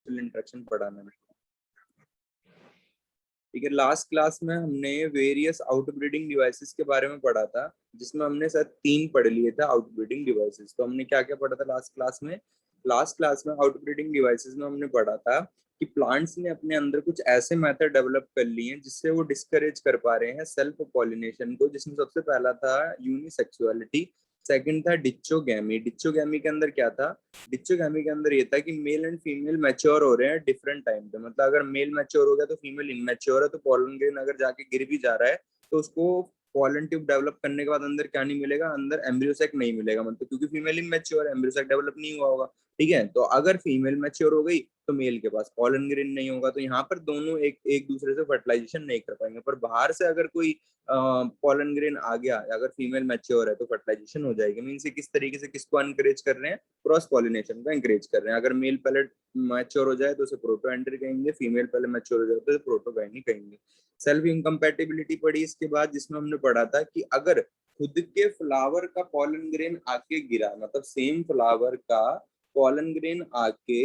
Social interaction पढ़ाना है। ठीक है, लास्ट क्लास में हमने वेरियस आउटब्रीडिंग डिवाइसेस के बारे में पढ़ा था, जिसमें हमने शायद 3 पढ़ लिए थे आउटब्रीडिंग डिवाइसेस। तो हमने क्या क्या पढ़ा था लास्ट क्लास में? लास्ट क्लास में आउटब्रीडिंग डिवाइसेस में हमने पढ़ा था कि प्लांट्स ने अपने अंदर कुछ ऐसे मेथड डेवलप कर लिए हैं जिससे वो डिस्करेज कर पा रहे हैं सेल्फ पॉलिनेशन को, जिसमें सबसे पहला था यूनिसेक्सुअलिटी, सेकंड था डिचोगैमी। डिचोगैमी के अंदर क्या था? डिचोगैमी के अंदर ये था कि मेल एंड फीमेल मैच्योर हो रहे हैं डिफरेंट टाइम पे। मतलब अगर मेल मैच्योर हो गया तो फीमेल इनमैच्योर है, तो पॉलन ग्रेन अगर जाके गिर भी जा रहा है तो उसको पॉलन ट्यूब डेवलप करने के बाद अंदर क्या नहीं मिलेगा? अंदर एम्ब्रियोसेक नहीं मिलेगा, मतलब क्योंकि फीमेल इनमैच्योर है, एम्ब्रियोसेक डेवलप नहीं हुआ होगा। ठीक है, तो अगर फीमेल मैच्योर हो गई तो मेल के पास पॉलन ग्रेन नहीं होगा, तो यहाँ पर दोनों एक एक दूसरे से फर्टिलाइजेशन नहीं कर पाएंगे। पर बाहर से अगर कोई पॉलन ग्रेन आ गया, अगर फीमेल मैच्योर है तो फर्टिलाइजेशन हो जाएगी। मीन से किस तरीके से किसको एनकरेज कर रहे हैं? क्रॉस पॉलिनेशन को एनकरेज कर रहे हैं। अगर मेल पहले मैच्योर हो जाए तो उसे प्रोटो एंट्री कहेंगे, फीमेल पहले मैच्योर हो जाए तो उसे प्रोटोगाइनी कहेंगे। सेल्फ इनकम्पैटिबिलिटी पढ़ी इसके बाद, जिसमें हमने पढ़ा था कि अगर खुद के फ्लावर का पॉलन ग्रेन आके गिरा, मतलब सेम फ्लावर का पॉलन ग्रेन आके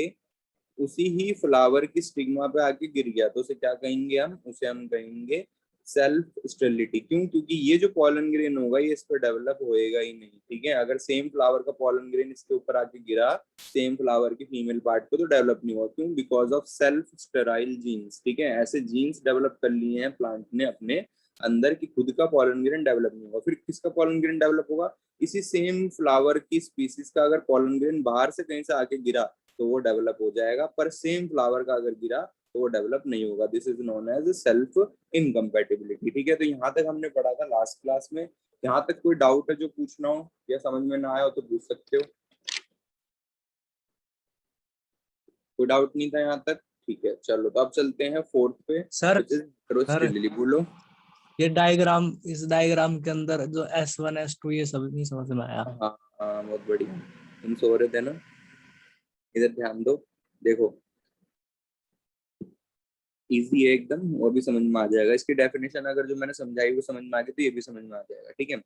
उसी ही फ्लावर की स्टिग्मा पे आके गिर गया, तो उसे क्या कहेंगे? उसे हम कहेंगे सेल्फ स्टेरिलिटी। क्यों? क्योंकि ये जो पॉलन ग्रेन होगा ये इस पर डेवलप होएगा ही नहीं। ठीक है, अगर सेम फ्लावर का पॉलन ग्रेन इसके ऊपर आके गिरा सेम फ्लावर के फीमेल पार्ट पे, तो डेवलप नहीं हुआ। क्यों? Because of self sterile genes. ठीक है, ऐसे जीन्स डेवलप कर लिए हैं प्लांट ने अपने अंदर की खुद का पॉलन ग्रेन डेवलप नहीं होगा। फिर किसका पॉलन ग्रेन डेवलप होगा? इसी सेम फ्लावर की स्पीसीज का अगर पॉलन ग्रेन बाहर से कहीं से आके गिरा तो वो डेवलप हो जाएगा, पर सेम फ्लावर का अगर गिरा तो वो डेवलप नहीं होगा। This is known as self incompatibility. ठीक है, तो यहाँ तक हमने पढ़ा था लास्ट क्लास में। यहाँ तक कोई डाउट है जो पूछना हो या समझ में ना आया हो तो पूछ सकते हो। कोई डाउट नहीं था यहाँ तक? ठीक है, चलो तो अब चलते हैं फोर्थ पे। सर सर बोलो। ये डायग्राम, इस डायग्राम के अंदर जो S1 S2 ये सब नहीं समझ में आया। हाँ हाँ, बहुत बढ़िया। तुम सो रहे थे ना, इधर ध्यान दो। देखो, इजी है एकदम, वो भी समझ में आ जाएगा। इसकी डेफिनेशन अगर जो मैंने समझाई वो समझ में आ गई तो ये भी समझ में आ जाएगा। ठीक है,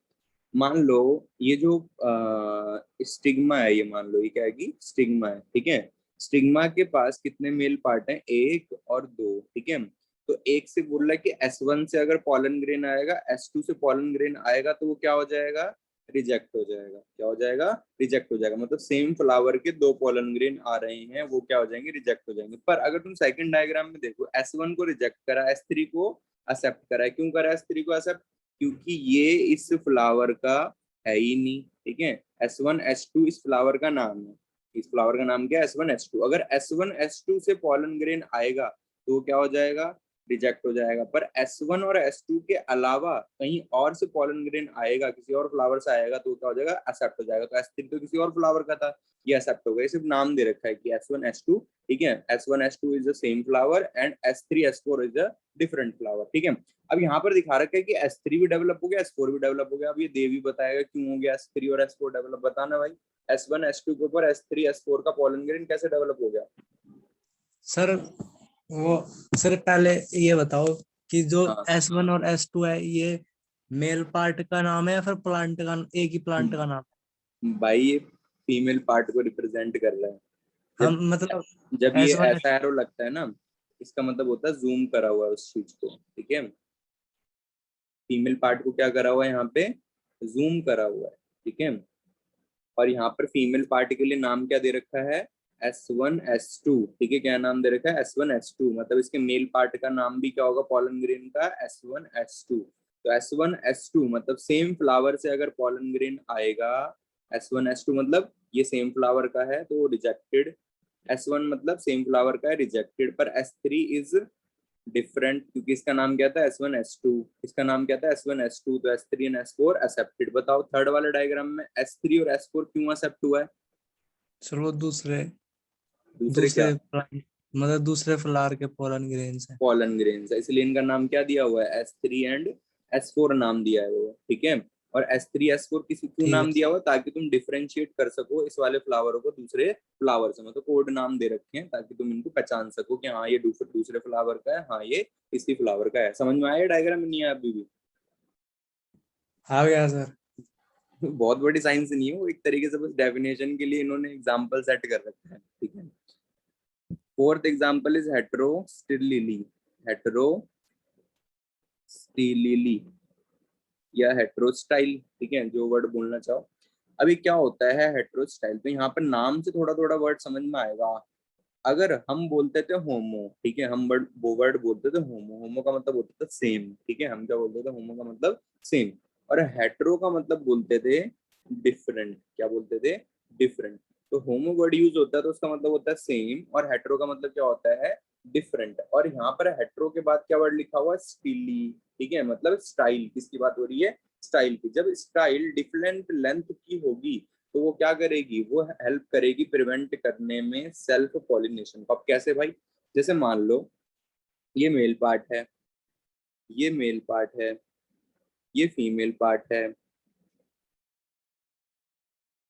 मान लो ये जो स्टिग्मा है, ये मान लो ये क्या है कि स्टिग्मा है। ठीक है, स्टिग्मा के पास कितने मेल पार्ट हैं? 1 और 2। ठीक है, तो एक से बोल रहा है कि S1 से अगर पॉलन ग्रेन आएगा, S2 से पॉलन ग्रेन आएगा तो वो क्या हो जाएगा? रिजेक्ट हो जाएगा। क्या हो जाएगा? रिजेक्ट हो जाएगा। मतलब सेम फ्लावर के 2 पॉलन ग्रेन आ रहे हैं, वो क्या हो जाएंगे? रिजेक्ट हो जाएंगे। पर अगर तुम सेकंड डायग्राम में देखो, S1 को रिजेक्ट करा, S3 को एक्सेप्ट करा है। क्यों करा S3 को एक्सेप्ट? क्योंकि ये इस फ्लावर का है ही नहीं। ठीक है, S1 S2 इस फ्लावर का नाम है। इस फ्लावर का नाम क्या है? S1 S2। अगर S1 S2 से पॉलन ग्रेन आएगा तो वो क्या हो जाएगा? रिजेक्ट हो जाएगा। पर S1 और S2 के अलावा कहीं और से पॉलन ग्रेन आएगा, किसी और फ्लावर से आएगा, तो क्या हो जाएगा? एक्सेप्ट हो जाएगा। तो S3 तो किसी और फ्लावर का था, ये एक्सेप्ट हो गया। सिर्फ नाम दे रखा है कि S1 S2। ठीक है, S1 S2 is the same flower and S3 S4 is the different flower. ठीक है, अब यहाँ पर दिखा रखा है कि S3 भी डेवलप हो गया, S4 भी डेवलप हो गया। अब ये देवी बताएगा क्यों हो गया S3 और S4 डेवलप। बताना भाई, S1 S2 के ऊपर S3 S4 का पॉलन ग्रेन कैसे डेवलप हो गया? सर वो सर पहले ये बताओ कि जो हाँ, S1 और S2 है ये मेल पार्ट का नाम है या फिर प्लांट का, एक ही प्लांट का नाम भाई ये फीमेल पार्ट को रिप्रेजेंट कर रहा है। है? हम जब मतलब जब ये S1 ऐसा एरो लगता है ना, इसका मतलब होता है जूम करा हुआ है उस चीज को। ठीक है, फीमेल पार्ट को क्या करा हुआ है? यहाँ पे जूम करा हुआ है। ठीक है, और यहाँ पर फीमेल पार्ट के लिए नाम क्या दे रखा है? S1 S2। ठीक है, क्या नाम दे रखा है? S1 S2। मतलब इसके मेल पार्ट का नाम भी क्या होगा पॉलन ग्रेन का? S1 S2। तो S1 S2 मतलब सेम फ्लावर से अगर पॉलन ग्रेन आएगा, S1 S2 मतलब ये सेम फ्लावर का है तो रिजेक्टेड। S1 मतलब सेम फ्लावर का है, रिजेक्टेड। पर S3 इज डिफरेंट, क्योंकि इसका नाम क्या था? S1 S2। इसका नाम क्या था? S1 S2। तो S3 एंड S4 एक्सेप्टेड। बताओ थर्ड वाले डायग्राम में S3 और S4 क्यों एक्सेप्ट हुआ है? सर वो दूसरे दूसरे क्या? दूसरे मतलब दूसरे फ्लावर के पोलन ग्रेन्स है। पॉलन ग्रेन्स है, इसलिए इनका नाम क्या दिया हुआ है? S3 एंड S4 नाम दिया है वो। ठीक है, और S3 S4 किसी क्यों ठीक है। नाम दिया हुआ? ताकि तुम डिफरेंशिएट कर सको इस वाले फ्लावरों को दूसरे फ्लावर से। मतलब कोड नाम दे रखे हैं ताकि तुम इनको पहचान सको कि हाँ ये दूसरे फ्लावर का है, हाँ ये इसी फ्लावर का है। समझ में आया डायग्राम? नहीं है अभी भी? आ गया सर। बहुत बड़ी साइंस नहीं है वो, एक तरीके से बस डेफिनेशन के लिए इन्होंने एग्जांपल सेट कर रखा है। ठीक है, फोर्थ एग्जाम्पल इज हेटेरोस्टिलिली, हेटेरोस्टिलिली या हेटेरोस्टाइल, ठीक है, जो वर्ड बोलना चाहो। अभी क्या होता है हेटेरोस्टाइल, तो यहाँ पर नाम से थोड़ा थोड़ा वर्ड समझ में आएगा। अगर हम बोलते थे होमो, ठीक है, हम वो वर्ड बोलते थे होमो, होमो का मतलब होता था सेम, ठीक है, हम क्या बोलते थे, होमो का मतलब सेम। और हेटेरो का मतलब बोलते थे डिफरेंट, क्या बोलते थे, डिफरेंट। तो होमो वर्ड यूज होता है तो उसका मतलब होता है सेम, और हेटेरो का मतलब क्या होता है, डिफरेंट। और यहाँ पर हेटेरो के बाद क्या वर्ड लिखा हुआ है, स्टिली, ठीक है, मतलब स्टाइल। किसकी बात हो रही है, स्टाइल की। जब स्टाइल डिफरेंट लेंथ की होगी तो वो क्या करेगी, वो हेल्प करेगी प्रिवेंट करने में सेल्फ पॉलिनेशन को। अब कैसे भाई, जैसे मान लो ये मेल पार्ट है, ये मेल पार्ट है, ये फीमेल पार्ट है।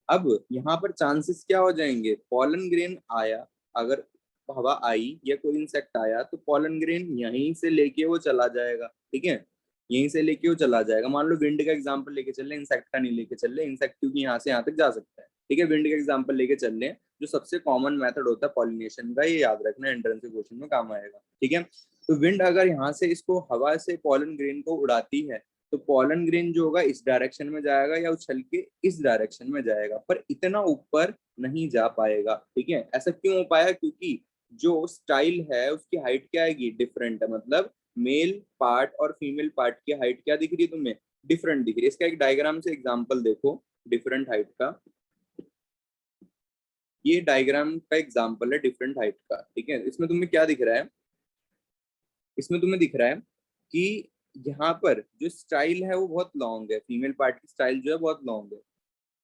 अब यहाँ पर चांसेस क्या हो जाएंगे, पॉलन ग्रेन आया, अगर हवा आई या कोई इंसेक्ट आया तो पॉलन ग्रेन यहीं से लेके वो चला जाएगा, ठीक है, यहीं से लेके वो चला जाएगा। मान लो विंड का एग्जांपल लेके चल रहे, इंसेक्ट का नहीं लेके चल रहे, इंसेक्ट क्योंकि यहाँ से यहाँ तक जा सकता है, ठीक है, विंड का एग्जांपल लेके चल रहे, जो सबसे कॉमन मेथड होता है पॉलिनेशन का, ये याद रखना, एंट्रेंस क्वेश्चन में काम आएगा, ठीक है। तो विंड अगर यहाँ से इसको हवा से पॉलन ग्रेन को उड़ाती है तो पॉलन ग्रेन जो होगा इस डायरेक्शन में जाएगा या उछल के इस डायरेक्शन में जाएगा, पर इतना ऊपर नहीं जा पाएगा, ठीक है। ऐसा क्यों हो पाया, क्योंकि जो स्टाइल है उसकी हाइट क्या आएगी, डिफरेंट है, मतलब मेल पार्ट और फीमेल पार्ट की हाइट क्या दिख रही है तुम्हें, डिफरेंट दिख रही है। इसका एक डायग्राम से एग्जांपल देखो डिफरेंट हाइट का, ये डायग्राम का एग्जांपल है डिफरेंट हाइट का, ठीक है। इसमें तुम्हें क्या दिख रहा है, इसमें तुम्हें दिख रहा है कि यहाँ पर जो स्टाइल है वो बहुत लॉन्ग है, फीमेल पार्ट की स्टाइल जो है बहुत लॉन्ग है।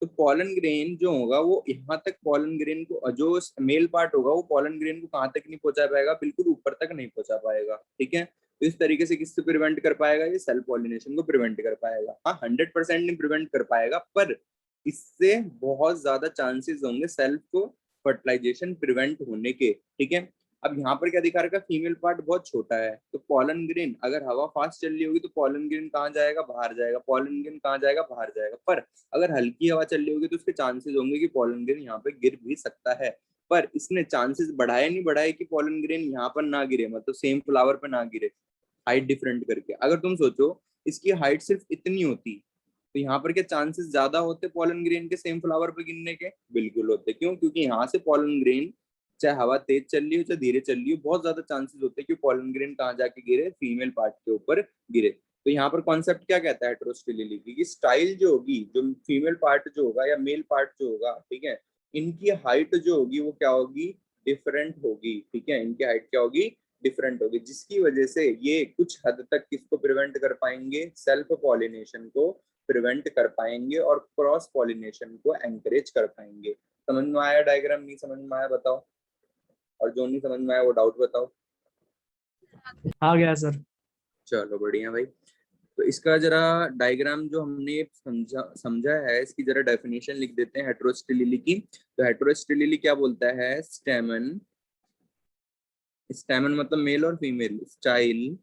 तो पॉलन ग्रेन जो होगा वो यहाँ तक पॉलन ग्रेन को, जो मेल पार्ट होगा वो पॉलन ग्रेन को कहाँ तक नहीं पहुंचा पाएगा, बिल्कुल ऊपर तक नहीं पहुंचा पाएगा, ठीक है। तो इस तरीके से किससे प्रिवेंट कर पाएगा, ये सेल्फ पॉलिनेशन को प्रिवेंट कर पाएगा। हाँ 100% नहीं प्रिवेंट कर पाएगा, पर इससे बहुत ज्यादा चांसेस होंगे सेल्फ फर्टिलाइजेशन प्रिवेंट होने के, ठीक है। अब यहाँ पर क्या दिखा रखा, फीमेल पार्ट बहुत छोटा है, तो पॉलन ग्रेन अगर हवा फास्ट चल रही होगी तो पॉलन ग्रेन कहाँ जाएगा, बाहर जाएगा, पॉलन ग्रेन कहाँ जाएगा, बाहर जाएगा। पर अगर हल्की हवा चल रही होगी तो उसके चांसेस होंगे कि पॉलन ग्रेन यहाँ पे गिर भी सकता है। पर इसने चांसेस बढ़ाए नहीं बढ़ाए कि पॉलन ग्रेन यहाँ पर ना गिरे, मतलब सेम फ्लावर पर ना गिरे, हाइट डिफरेंट करके। अगर तुम सोचो इसकी हाइट सिर्फ इतनी होती तो यहाँ पर क्या चांसेस ज्यादा होते पॉलन ग्रेन के सेम फ्लावर पे गिरने के, बिल्कुल होते। क्यों, क्योंकि यहाँ से पॉलन ग्रेन चाहे हवा तेज चल रही हो चाहे धीरे चल रही हो, बहुत ज्यादा चांसेस होते हैं कि पॉलन ग्रेन कहाँ जाके गिरे, फीमेल पार्ट के ऊपर गिरे। तो यहाँ पर कॉन्सेप्ट क्या कहता है हेटेरोस्टिलिटी की, स्टाइल जो होगी, जो फीमेल पार्ट जो होगा या मेल पार्ट जो होगा, ठीक है, इनकी हाइट जो होगी वो क्या होगी, डिफरेंट होगी, ठीक है, इनकी हाइट क्या होगी, डिफरेंट होगी, जिसकी वजह से ये कुछ हद तक किसको प्रिवेंट कर पाएंगे, सेल्फ पॉलिनेशन को प्रिवेंट कर पाएंगे और क्रॉस पॉलिनेशन को एंकरेज कर पाएंगे। समझ में आया डायग्राम, नहीं समझ में आया बताओ, और जो नहीं समझ में आया वो डाउट बताओ। आ गया सर। चलो बढ़िया भाई। तो इसका जरा डायग्राम जो हमने समझा है इसकी जरा डेफिनेशन लिख देते हैं हेटेरोस्टिलिटी की। तो हेटेरोस्टिलिटी क्या बोलता है, स्टेमन, स्टेमन मतलब मेल और female, style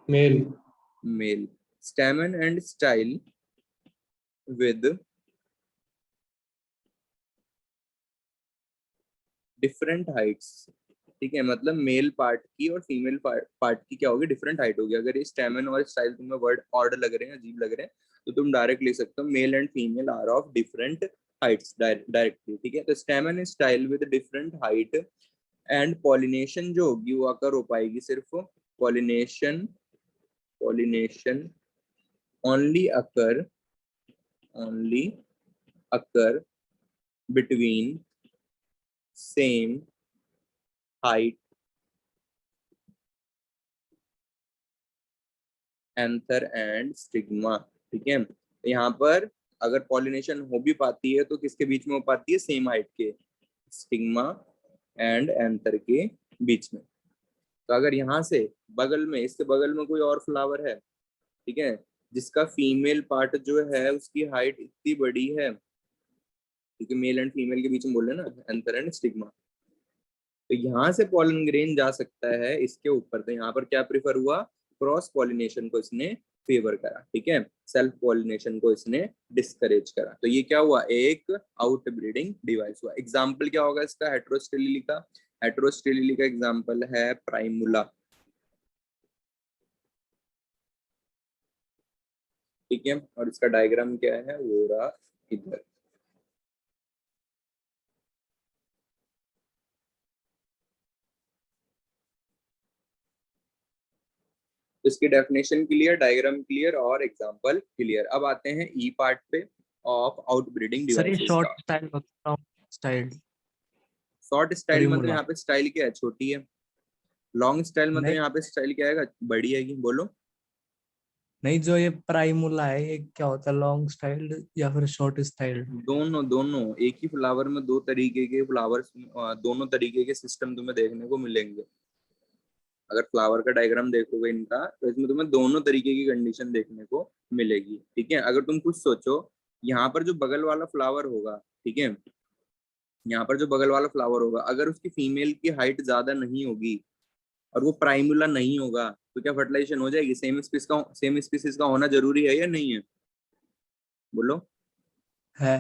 male, male, stamen and style with different heights, ठीक है, मतलब मेल पार्ट की और फीमेल पार्ट की क्या होगी, डिफरेंट हाइट होगी। अगर ये स्टेमन और स्टाइल तुम्हें वर्ड ऑड लग रहे हैं, अजीब लग रहे हैं, तो तुम डायरेक्ट लिख सकते हो male and female are of different heights directly, ठीक है। तो stamen and style with different height and pollination जो होगी वो आकर हो पाएगी सिर्फ pollination, pollination only occur, only occur between same height anther and stigma, ठीक है। तो यहाँ पर अगर पॉलिनेशन हो भी पाती है तो किसके बीच में हो पाती है, सेम हाइट के, स्टिग्मा एंड एंथर के बीच में। तो अगर यहाँ से बगल में, इसके बगल में कोई और फ्लावर है, ठीक है, जिसका फीमेल पार्ट जो है उसकी हाइट इतनी बड़ी है, क्योंकि मेल एंड फीमेल के बीच में बोल रहे हैं ना, एंथर एंड स्टिग्मा, तो यहाँ से पॉलन ग्रेन जा सकता है इसके ऊपर। तो यहाँ पर क्या प्रिफर हुआ, क्रॉस पॉलिनेशन को इसने फेवर करा, ठीक है, सेल्फ पॉलिनेशन को इसने डिस्करेज करा। तो ये क्या हुआ, एक आउट ब्रीडिंग डिवाइस हुआ। एग्जाम्पल क्या होगा इसका, हेटेरोस्टेलिली का। हेटेरोस्टेलिली का एग्जाम्पल है प्राइमुला, ठीक है, और इसका डायग्राम क्या है, वो रहा इधर। इसकी डेफिनेशन क्लियर, डायग्राम क्लियर और एग्जांपल क्लियर। अब आते हैं ई पार्ट पे ऑफ आउटब्रीडिंग सर ये डिवाइसेस का। शॉर्ट स्टाइल बताओ, स्टाइल शॉर्ट स्टाइल मतलब प्रीमुला। यहाँ पे स्टाइल क्या है, छोटी है। लॉन्ग स्टाइल मतलब नहीं यहाँ पे स्टाइल क्या है, बड़ी है। बोलो। नहीं, जो ये प्राइमुला है ये क्या होता है, लॉन्ग स्टाइल या फिर शॉर्ट स्टाइल? दोनों दोनों एक ही फ्लावर में दो तरीके के फ्लावर्स, दोनों तरीके के सिस्टम तुम्हें देखने को मिलेंगे। अगर फ्लावर का डायग्राम देखोगे इनका, तो इसमें तुम्हें दोनों तरीके की कंडीशन देखने को मिलेगी, ठीक है। अगर तुम कुछ सोचो, यहाँ पर जो बगल वाला फ्लावर होगा, ठीक है, यहाँ पर जो बगल वाला फ्लावर होगा, अगर उसकी फीमेल की हाइट ज्यादा नहीं होगी और वो प्राइमुला नहीं होगा, तो क्या फर्टिलाइजेशन हो जाएगी? सेम स्पीसीज का होना जरूरी है या नहीं है? बोलो। है।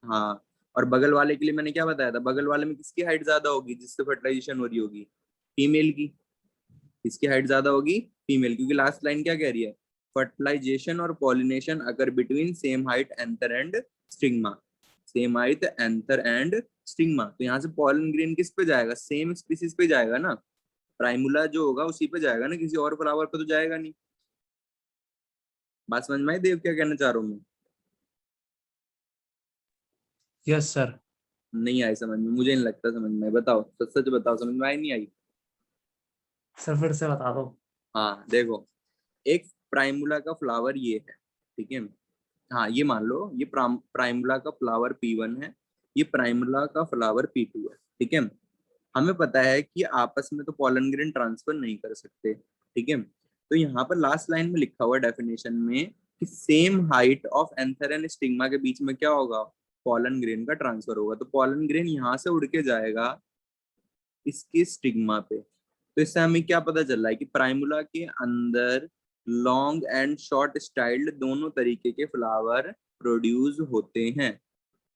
हाँ। और बगल वाले के लिए मैंने क्या बताया था, बगल वाले में किसकी हाइट ज्यादा होगी जिससे फर्टिलाइजेशन हो रही होगी? फीमेल की। किसकी हाइट ज्यादा होगी? फीमेल, क्योंकि लास्ट लाइन क्या कह रही है, फर्टिलाइजेशन और पॉलिनेशन अगर between same height anther and stigma. Same height anther and stigma, तो यहाँ से पॉलन ग्रेन किस पे जाएगा, सेम स्पीसीज पे जाएगा ना। प्राइमुला जो होगा उसी पे जाएगा ना, किसी और फ्लावर पे तो जाएगा नहीं। बात समझ में आई देव, क्या कहना चाह रहा हूँ मैं? Yes sir. नहीं आई समझ में? मुझे नहीं लगता समझ में आई। बताओ, सच सच बताओ, समझ में आई नहीं आई? सर फिर से बता दो। हाँ देखो, एक प्राइमुला का फ्लावर ये है, ठीक है। हाँ ये मान लो, ये प्राइमुला का फ्लावर P1 है, ये प्राइमुला का फ्लावर P2 है, ठीक है। हमें पता है कि आपस में तो पॉलन ग्रेन ट्रांसफर नहीं कर सकते, ठीक है। तो यहाँ पर लास्ट लाइन में लिखा हुआ डेफिनेशन में कि same height of anther and stigma के बीच में क्या होगा, पॉलन ग्रेन का ट्रांसफर होगा। तो पॉलन ग्रेन यहाँ से उड़ के जाएगा इसके स्टिग्मा पे। तो इससे हमें क्या पता चल रहा है कि प्राइमुला के अंदर लॉन्ग एंड शॉर्ट स्टाइल्ड दोनों तरीके के फ्लावर प्रोड्यूस होते हैं।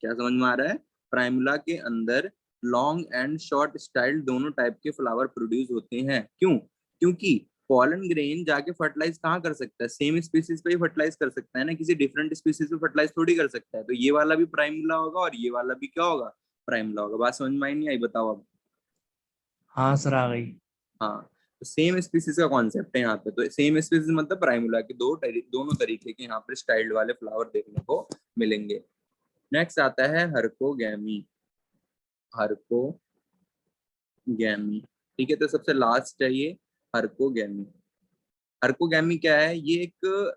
क्या समझ में आ रहा है? प्राइमुला के अंदर लॉन्ग एंड शॉर्ट स्टाइल्ड दोनों टाइप के फ्लावर प्रोड्यूस होते हैं। क्यों? क्योंकि पॉलन ग्रेन जाके फर्टिलाइज कहाँ कर सकता है, सेम स्पीसीज पे ही फर्टिलाइज कर सकता है ना, किसी डिफरेंट स्पीसीज पे फर्टिलाइज थोड़ी कर सकता है। तो ये वाला भी प्राइमुला होगा और ये वाला भी क्या होगा, प्राइमुला होगा। बात समझ में आई नहीं आई, बताओ अब। हाँ सर आ गई। हाँ, तो सेम स्पीसीज का कॉन्सेप्ट है यहाँ पे। तो सेम स्पीसीज मतलब प्राइमुला के दोनों तरीके के यहाँ पर स्टाइल्ड वाले फ्लावर देखने को मिलेंगे। नेक्स्ट आता है हर्कोगैमी। हर्कोगैमी, ठीक है, तो सबसे लास्ट है ये हर्कोगैमी। हर्कोगैमी क्या है, ये एक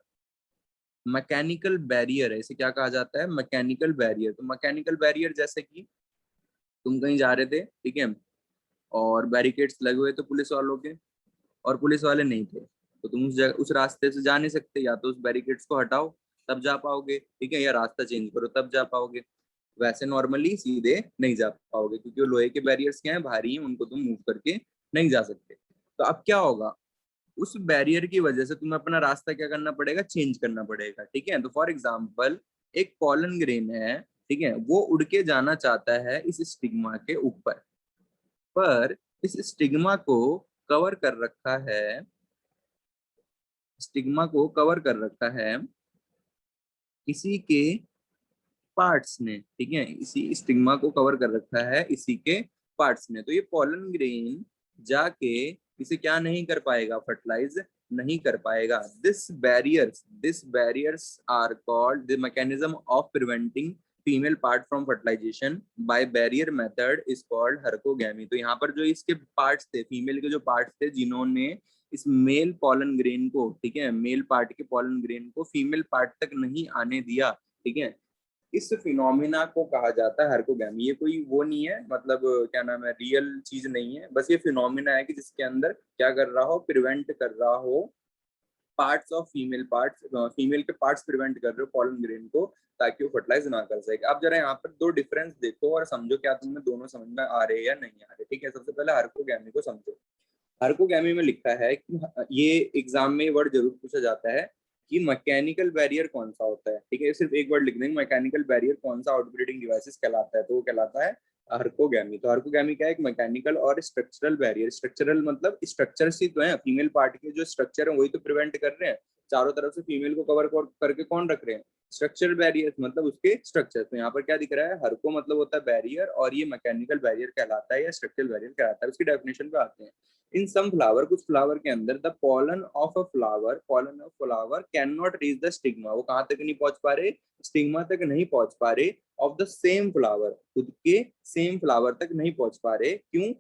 मैकेनिकल बैरियर है। इसे क्या कहा जाता है, मैकेनिकल बैरियर। तो मैकेनिकल बैरियर जैसे कि तुम कहीं जा रहे थे, ठीक है, और बैरिकेड्स लगे हुए थे पुलिस वालों के, और पुलिस वाले नहीं थे, तो तुम उस रास्ते से जा नहीं सकते। या तो उस बैरिकेड्स को हटाओ तब जा पाओगे, ठीक है, या रास्ता चेंज करो तब जा पाओगे। वैसे नॉर्मली सीधे नहीं जा पाओगे, क्योंकि वो लोहे के बैरियर्स क्या है, भारी हैं, उनको तुम मूव करके नहीं जा सकते। तो अब क्या होगा, उस बैरियर की वजह से तुम्हें अपना रास्ता क्या करना पड़ेगा, चेंज करना पड़ेगा, ठीक है। तो फॉर एग्जाम्पल एक पॉलन ग्रेन है, ठीक है, वो उड़ के जाना चाहता है इस स्टिग्मा के ऊपर, पर इस स्टिग्मा को कवर कर रखा है, स्टिग्मा को कवर कर रखा है इसी के पार्ट्स ने, ठीक है, इसी स्टिग्मा को कवर कर रखा है इसी के पार्ट्स ने। तो ये पॉलन ग्रेन जाके इसे क्या नहीं कर पाएगा, फर्टिलाइज नहीं कर पाएगा। This barriers are called the mechanism of preventing female part from fertilization by barrier method is called herkogamy. तो यहाँ पर जो इसके पार्ट्स थे, फीमेल के जो पार्ट्स थे, जिन्होंने इस मेल पॉलन ग्रेन को, ठीक है, मेल पार्ट के पॉलन ग्रेन को फीमेल पार्ट तक नहीं आने दिया, ठीक है, इस फिनोमिना को कहा जाता है हर्कोगैमी। ये कोई वो नहीं है, मतलब क्या नाम है, रियल चीज नहीं है, बस ये फिनोमिना है कि जिसके अंदर क्या कर रहा हो, प्रिवेंट कर रहा हो parts of female parts, female के पार्ट्स प्रिवेंट कर रहे हो पॉलन ग्रेन को, ताकि वो फर्टिलाइज ना कर सके। अब जरा यहाँ पर दो डिफरेंस देखो और समझो, क्या तुम्हें दोनों समझ में आ रहे हैं या नहीं आ रहे, ठीक है। सबसे पहले हर्कोगैमी को समझो। हर्कोगैमी में लिखा है कि ये एग्जाम में वर्ड जरूर पूछा जाता है कि मैकेनिकल बैरियर कौन सा होता है, ठीक है, सिर्फ एक वर्ड लिख देंगे, मैकेनिकल बैरियर कौन सा आउटब्रीडिंग डिवाइसेस कहलाता है, तो वो कहलाता है हर्कोगैमी। तो हर्कोगैमी क्या है, एक मैकेनिकल और स्ट्रक्चरल बैरियर, स्ट्रक्चरल मतलब स्ट्रक्चर ही तो है, फीमेल पार्ट के जो स्ट्रक्चर है वही तो प्रिवेंट कर रहे हैं, चारों तरफ से फीमेल को कवर करके कौन रख रहे हैं, स्ट्रक्चरल बैरियर, मतलब उसके स्ट्रक्चर। तो यहाँ पर क्या दिख रहा है, हर्को मतलब होता है बैरियर, और ये मैकेनिकल बैरियर कहलाता है या स्ट्रक्चरल बैरियर कहलाता है। उसकी डेफिनेशन पे आते हैं। इन सम फ्लावर, कुछ फ्लावर के अंदर the pollen of flower can not reach the stigma, वो कहाँ तक नहीं पहुंच पा रहे, स्टिग्मा तक नहीं पहुंच पा रहे, ऑफ द सेम फ्लावर, खुद के सेम फ्लावर तक नहीं पहुंच पा रहे, क्यों,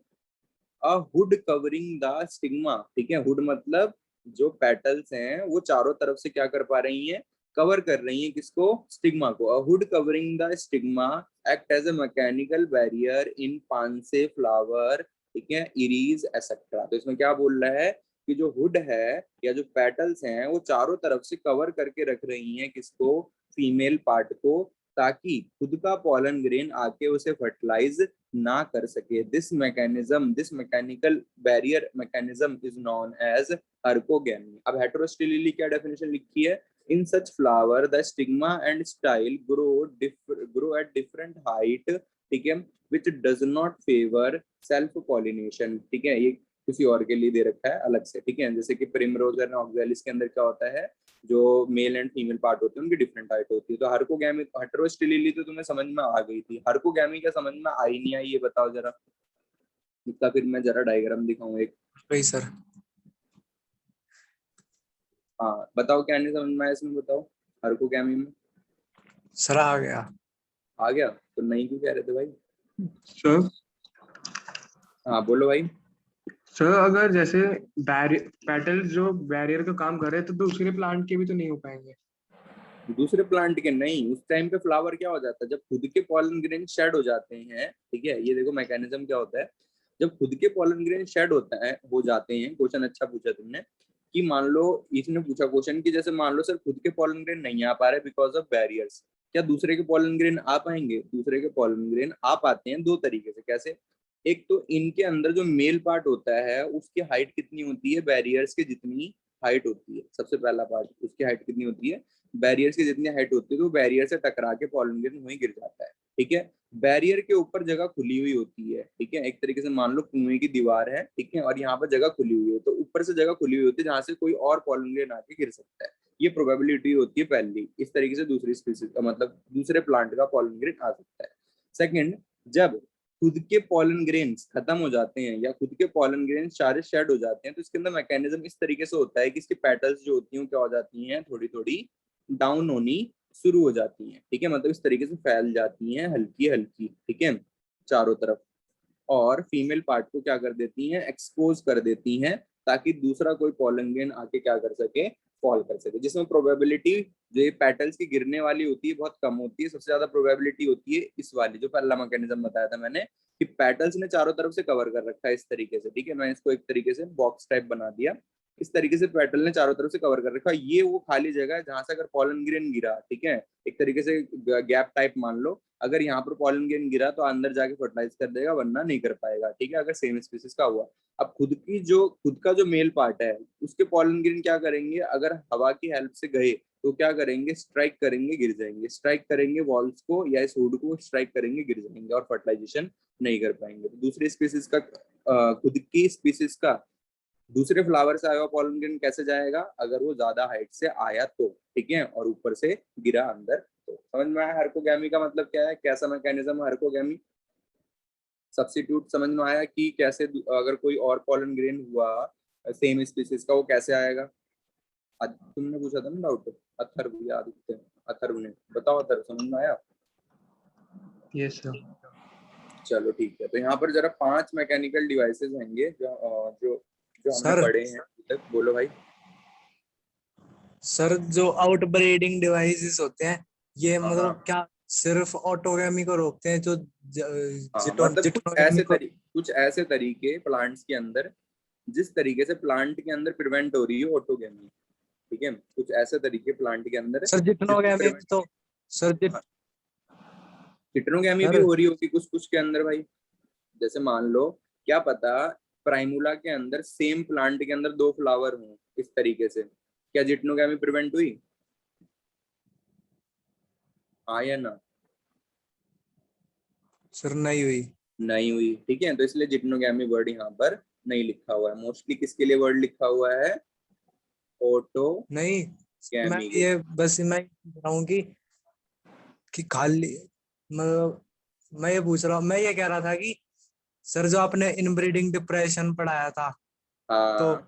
अ हुड कवरिंग द स्टिग्मा, ठीक है, हुड मतलब जो पेटल्स हैं वो चारों तरफ से क्या कर पा रही हैं, कवर कर रही हैं किसको, स्टिग्मा को, a hood covering the stigma act as a mechanical barrier in pansy flower, ठीक है, इरीज एसेट्रा। तो इसमें क्या बोल रहा है कि जो हुड है या जो पेटल्स हैं वो चारों तरफ से कवर करके रख रही हैं किसको, फीमेल पार्ट को, ताकि खुद का पॉलन ग्रेन आके उसे फर्टिलाइज ना कर सके। This mechanical barrier mechanism is known as herkogamy. अब हेटेरोस्टिली क्या डेफिनेशन लिखी है, in such flower the stigma and style grow at different height, ठीक है, which does not favour self pollination, ठीक है, ये किसी और के लिए दे रखा है अलग से, ठीक है, जैसे कि प्रिमरोज एंड ऑक्सैलिस के अंदर क्या होता है, जो मेल एंड फीमेल पार्ट होते हैं उनकी डिफरेंट हाइट होती है। तो हर्कोगैमी, हेटेरोस्टिली तो तुम्हें समझ में आ गई थी, हर्कोगैमी क्या समझ में आई नहीं आई ये बताओ जरा, इसका फिर मैं जरा डायग्राम दिखाऊं एक। वही सर। हाँ बताओ क्या नहीं समझ में आया इसमें, बताओ हर्कोगैमी में। सर आ गया। आ गया तो नहीं क्यों कह रहे थे भाई। सर हाँ बोलो भाई। सर अगर जैसे पेटल्स जो बैरियर का काम कर रहे हैं तो दूसरे प्लांट के भी तो नहीं हो पाएंगे। दूसरे प्लांट के नहीं, उस टाइम पे फ्लावर क्या हो जाता है, जब खुद के पॉलन ग्रेन शेड हो जाते हैं, ठीक है, ये देखो मैकेनिज्म क्या होता है, जब खुद के पॉलन ग्रेन शेड होता है हो जाते हैं, क्वेश्चन अच्छा पूछा तुमने, कि मान लो, इसने पूछा क्वेश्चन कि जैसे मान लो सर खुद के पॉलन ग्रेन नहीं आ पा रहे बिकॉज ऑफ बैरियर्स, क्या दूसरे के पॉलन ग्रेन आ पाएंगे, दूसरे के पॉलन ग्रेन आ पाते हैं दो तरीके से, कैसे, एक तो इनके अंदर जो मेल पार्ट होता है उसकी हाइट कितनी होती है, बैरियर्स के जितनी हाइट होती है, सबसे पहला पार्ट, उसकी हाइट कितनी होती है, बैरियर्स की जितनी हाइट होती है, तो बैरियर से टकरा के पॉलन ग्रेन वहीं गिर जाता है, ठीक है। बैरियर के ऊपर जगह खुली हुई होती है, ठीक है, एक तरीके से मान लो कुएं की दीवार है, ठीक है, और यहाँ पर जगह खुली हुई है, तो ऊपर से जगह खुली हुई होती है जहाँ से कोई और पॉलन ग्रेन आके गिर सकता है, ये प्रोबेबिलिटी होती है पहली। इस तरीके से दूसरी स्पीसीज का मतलब दूसरे प्लांट का पॉलन ग्रेन आ सकता है। सेकंड, जब खुद के पॉलन ग्रेन्स खत्म हो जाते हैं या खुद के पॉलन ग्रेन्स सारे शेड हो जाते हैं, तो इसके अंदर मैकेनिज्म इस तरीके से होता है कि इसकी पेटल्स जो होती हैं क्या हो जाती हैं, थोड़ी थोड़ी डाउन होनी शुरू हो जाती हैं, ठीक है, मतलब इस तरीके से फैल जाती हैं हल्की हल्की, ठीक है, चारों तरफ, और फीमेल पार्ट को क्या कर देती हैं, एक्सपोज कर देती हैं, ताकि दूसरा कोई पॉलन ग्रेन आके क्या कर सके, फॉल कर सके, जिसमें प्रोबेबिलिटी जो ये पेटल्स की गिरने वाली होती है बहुत कम होती है, सबसे ज्यादा प्रोबेबिलिटी होती है इस वाली जो पहला मैकेनिज्म बताया था मैंने, कि पेटल्स ने चारों तरफ से कवर कर रखा है इस तरीके से, ठीक है, मैं इसको एक तरीके से बॉक्स टाइप बना दिया, इस तरीके से पेटल ने चारों तरफ से कवर कर रखा है, ये वो खाली जगह है जहां से अगर पॉलन ग्रेन गिरा, ठीक है, एक तरीके से गैप टाइप मान लो, अगर यहाँ पर पॉलन ग्रेन गिरा तो अंदर जाके फर्टिलाइज कर देगा, वरना नहीं कर पाएगा, ठीक है, अगर सेम स्पीसीज का हुआ। अब खुद का जो मेल पार्ट है उसके पॉलन ग्रेन क्या करेंगे, अगर हवा की हेल्प से गए तो क्या करेंगे, स्ट्राइक करेंगे, गिर जाएंगे, स्ट्राइक करेंगे वॉल्स को या इस हुड को स्ट्राइक करेंगे, गिर जाएंगे और फर्टिलाइजेशन नहीं कर पाएंगे। तो दूसरी स्पीसीज का खुद की स्पीसीज का दूसरे फ्लावर से आया हुआ पॉलन ग्रेन कैसे जाएगा, अगर वो ज्यादा हाइट से आया तो, ठीक है, और ऊपर से गिरा अंदर तो। समझ में आया हर्कोगैमी का मतलब क्या है, कैसा मैकेनिज्म हर्कोगैमी। सब्स्टिट्यूट समझ में आया कि कैसे अगर कोई और पॉलन ग्रेन हुआ सेम स्पीसीज का वो कैसे आएगा। आज तुमने पूछा था ना डाउट, अथर्व या आदित्य, अथर्व ने, बताओ अथर्व समझ में आया। Yes sir. चलो ठीक है, तो यहाँ पर जरा 5 मैकेनिकल डिवाइसेस होंगे जो जो जो हमने सर पढ़े हैं अभी तक। बोलो भाई। सर जो आउटब्रीडिंग डिवाइसेस होते हैं ये हाँ, मतलब क्या सिर्फ ऑटोगैमी को रोकते हैं, जो हाँ, मतलब जिटोगैमी को। कुछ ऐसे तरीके प्लांट्स के अंदर जिस तरीके से प्लांट के अंदर प्रिवेंट हो रही है ऑटोगैमी, ठीक है, कुछ ऐसे तरीके प्लांट के अंदर सर जिससे जिटोगैमी प्रिवेंट, तो सर हिटेरोगैमी भी सर हो रही होगी कुछ कुछ के अंदर भाई। जैसे मान लो, क्या पता प्राइमुला के अंदर सेम प्लांट के अंदर 2 फ्लावर हों इस तरीके से, क्या जिटनोगैमी प्रिवेंट हुई? हाँ या ना? सर नहीं हुई। नहीं हुई, ठीक है। तो इसलिए जिटनोगैमी वर्ड यहाँ पर नहीं लिखा हुआ है। मोस्टली किसके लिए वर्ड लिखा हुआ है? ऑटोगैमी नहीं, मैं के। ये बस मैं पूछ रहा हूँ कि खाली मतलब मैं ये पूछ रहा हूँ, मैं ये कह रहा था कि सर जो आपने इनब्रीडिंग डिप्रेशन पढ़ाया था, तो हाँ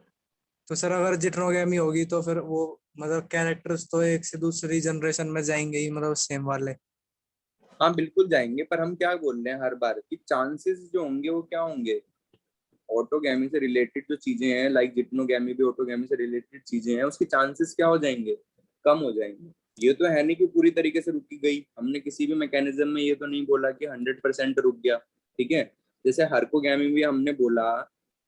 तो सर अगर जिटनोगेमी होगी तो फिर वो मतलब कैरेक्टर्स तो एक से दूसरी जनरेशन में जाएंगे ही, मतलब सेम वाले। हाँ बिल्कुल जाएंगे, पर हम क्या बोल रहे हैं हर बार कि चांसेस जो होंगे वो क्या होंगे? ऑटोगैमी से रिलेटेड जो चीजें हैं, लाइक जिटनोगैमी भी ऑटोगैमी से रिलेटेड चीजें हैं, उसके चांसेस क्या हो जाएंगे? कम हो जाएंगे। ये तो है नहीं कि पूरी तरीके से रुकी गई। हमने किसी भी मैकेनिज्म में ये तो नहीं बोला कि 100% रुक गया, ठीक है। जैसे हर्कोगैमी भी हमने बोला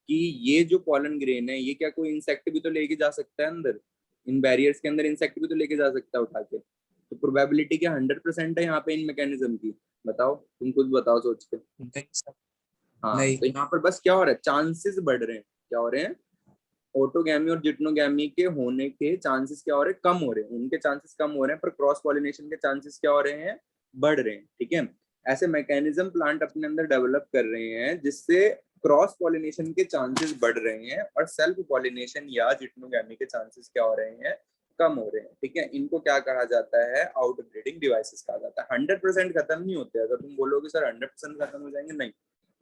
कि ये जो पॉलन ग्रेन है, ये क्या कोई इंसेक्ट भी तो लेके जा सकता है अंदर? इन बैरियर्स के अंदर इंसेक्ट भी तो लेके जा सकता है उठा के। तो प्रोबेबिलिटी क्या 100% है यहाँ पे इन मैकेनिज्म की? बताओ, तुम खुद बताओ सोच के। नहीं सर। हाँ, नहीं। तो यहाँ पर बस क्या हो रहा है, चांसेस बढ़ रहे हैं। क्या हो रहे हैं? ऑटोगैमी और जिटनोगैमी के होने के चांसेस क्या हो रहे हैं? कम हो रहे हैं। उनके चांसेस कम हो रहे हैं, पर क्रॉस पॉलिनेशन के चांसेस क्या हो रहे हैं? बढ़ रहे हैं, ठीक है। ऐसे मैकेनिज्म प्लांट अपने अंदर डेवलप कर रहे हैं जिससे क्रॉस पॉलिनेशन के चांसेस बढ़ रहे हैं, और सेल्फ पॉलिनेशन या जिटनोगैमी के चांसेस क्या हो रहे हैं? कम हो रहे हैं, ठीक है। इनको क्या कहा जाता है? आउटब्रीडिंग डिवाइसेस कहा जाता है। 100% खत्म नहीं होते। अगर तुम बोलोगे सर 100% खत्म हो जाएंगे, नहीं,